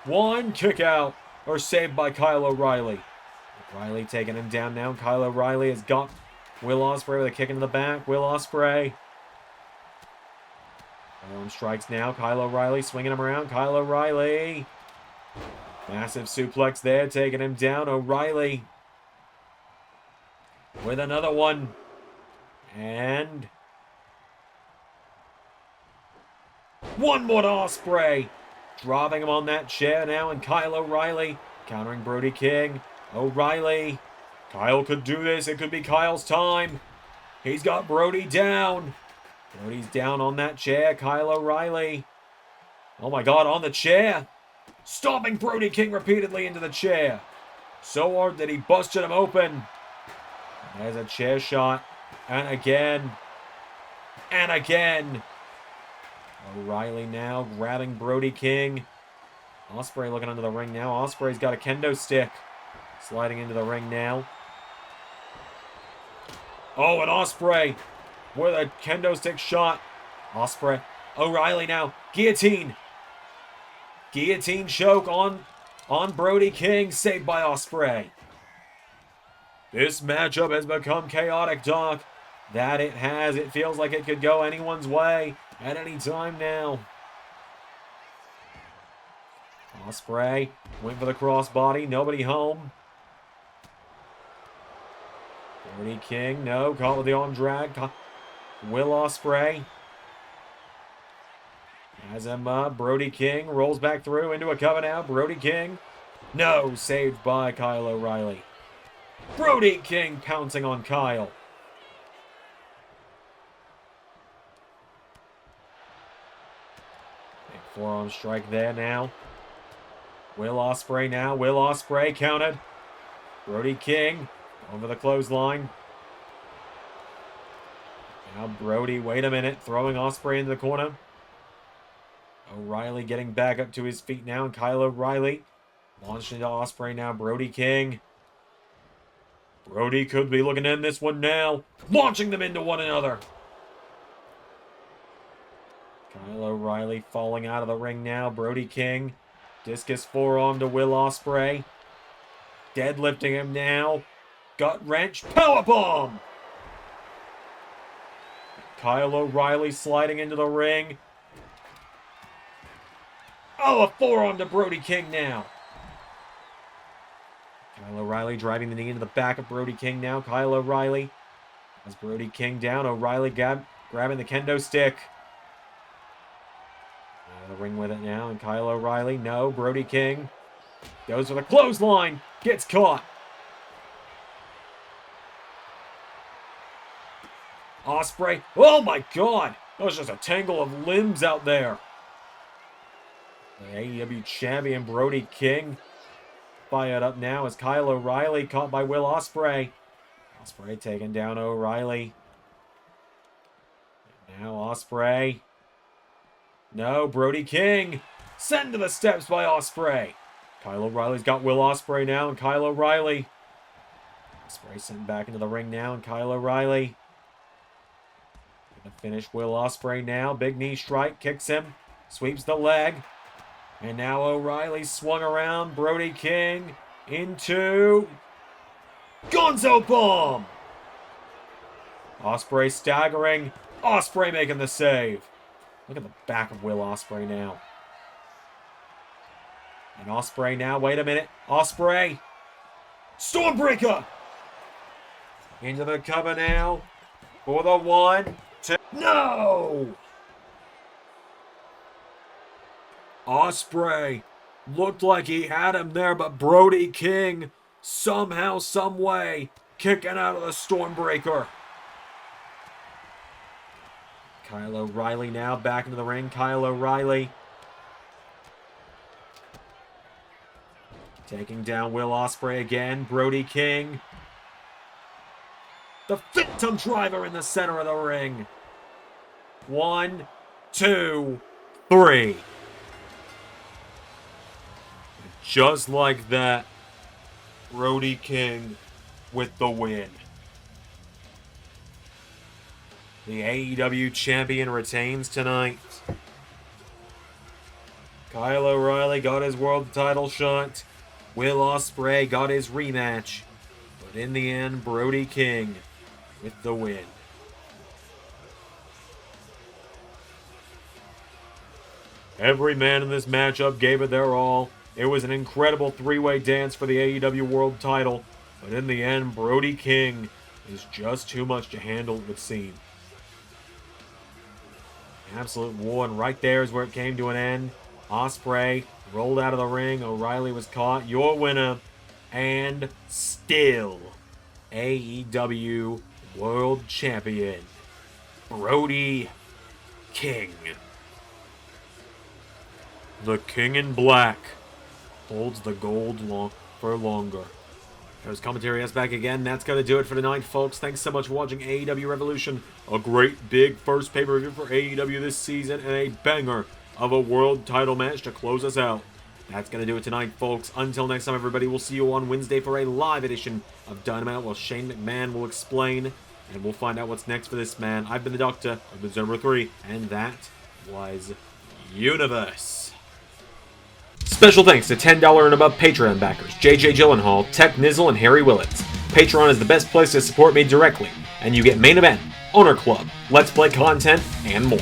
1 kick out. Or saved by Kyle O'Reilly. O'Reilly taking him down now. Kyle O'Reilly has got Will Ospreay with a kick into the back. Will Ospreay. Arm strikes now. Kyle O'Reilly swinging him around. Kyle O'Reilly. Massive suplex there. Taking him down. O'Reilly. With another one. And one more to Ospreay. Dropping him on that chair now. And Kyle O'Reilly countering Brody King. O'Reilly. Kyle could do this. It could be Kyle's time. He's got Brody down. Brody's down on that chair. Kyle O'Reilly. Oh my God, on the chair. Stomping Brody King repeatedly into the chair. So hard that he busted him open. There's a chair shot. And again. And again. O'Reilly now grabbing Brody King. Ospreay looking under the ring now. Ospreay's got a kendo stick. Sliding into the ring now. Oh, and Ospreay with a kendo stick shot. Ospreay. O'Reilly now. Guillotine. Guillotine choke on Brody King. Saved by Ospreay. This matchup has become chaotic, Doc. That it has. It feels like it could go anyone's way at any time now. Ospreay went for the crossbody. Nobody home. Brody King, no. Caught with the arm drag. Will Ospreay has him up. Brody King rolls back through into a cover now. Brody King, no. Saved by Kyle O'Reilly. Brody King pouncing on Kyle. Big forearm strike there now. Will Ospreay now. Will Ospreay counted. Brody King over the clothesline. Now Brody, wait a minute. Throwing Ospreay into the corner. O'Reilly getting back up to his feet now. And Kyle O'Reilly launched into Ospreay now. Brody King. Brody could be looking to end this one now. Launching them into one another. Kyle O'Reilly falling out of the ring now. Brody King. Discus forearm to Will Ospreay. Deadlifting him now. Gut wrench. Powerbomb. Kyle O'Reilly sliding into the ring. Oh, a forearm to Brody King now. Kyle O'Reilly driving the knee into the back of Brody King now. Kyle O'Reilly has Brody King down. O'Reilly grabbing the kendo stick. Out of the ring with it now. And Kyle O'Reilly, no. Brody King goes for the clothesline. Gets caught. Ospreay. Oh my God. That was just a tangle of limbs out there. The AEW champion Brody King fired up now as Kyle O'Reilly caught by Will Ospreay. Ospreay taking down O'Reilly. Now Ospreay. No, Brody King. Sent to the steps by Ospreay. Kyle O'Reilly's got Will Ospreay now, and Kyle O'Reilly. Ospreay sent back into the ring now, and Kyle O'Reilly. Gonna finish Will Ospreay now. Big knee strike, kicks him, sweeps the leg. And now O'Reilly swung around. Brody King into Gonzo Bomb! Ospreay staggering. Ospreay making the save. Look at the back of Will Ospreay now. And Ospreay now, wait a minute. Ospreay. Stormbreaker! Into the cover now. For the 1, 2. No! Ospreay looked like he had him there, but Brody King somehow, some way, kicking out of the Stormbreaker. Kyle O'Reilly now back into the ring. Kyle O'Reilly taking down Will Ospreay again. Brody King. The Phantom Driver in the center of the ring. 1, 2, 3. Just like that, Brody King with the win. The AEW champion retains tonight. Kyle O'Reilly got his world title shot. Will Ospreay got his rematch. But in the end, Brody King with the win. Every man in this matchup gave it their all. It was an incredible three-way dance for the AEW World title, but in the end, Brody King is just too much to handle, it would seem. Absolute war, and right there is where it came to an end. Ospreay rolled out of the ring. O'Reilly was caught. Your winner, and still AEW World Champion, Brody King. The King in Black holds the gold for longer. There's commentary us back again. That's going to do it for tonight, folks. Thanks so much for watching AEW Revolution. A great big first pay-per-view for AEW this season and a banger of a world title match to close us out. That's going to do it tonight, folks. Until next time, everybody, we'll see you on Wednesday for a live edition of Dynamite while Shane McMahon will explain, and we'll find out what's next for this man. I've been the Doctor, I've been Zone 3, and that was Universe. Special thanks to $10 and above Patreon backers, JJ Gyllenhaal, Tech Nizzle, and Harry Willetts. Patreon is the best place to support me directly, and you get Main Event, Honor Club, Let's Play content, and more.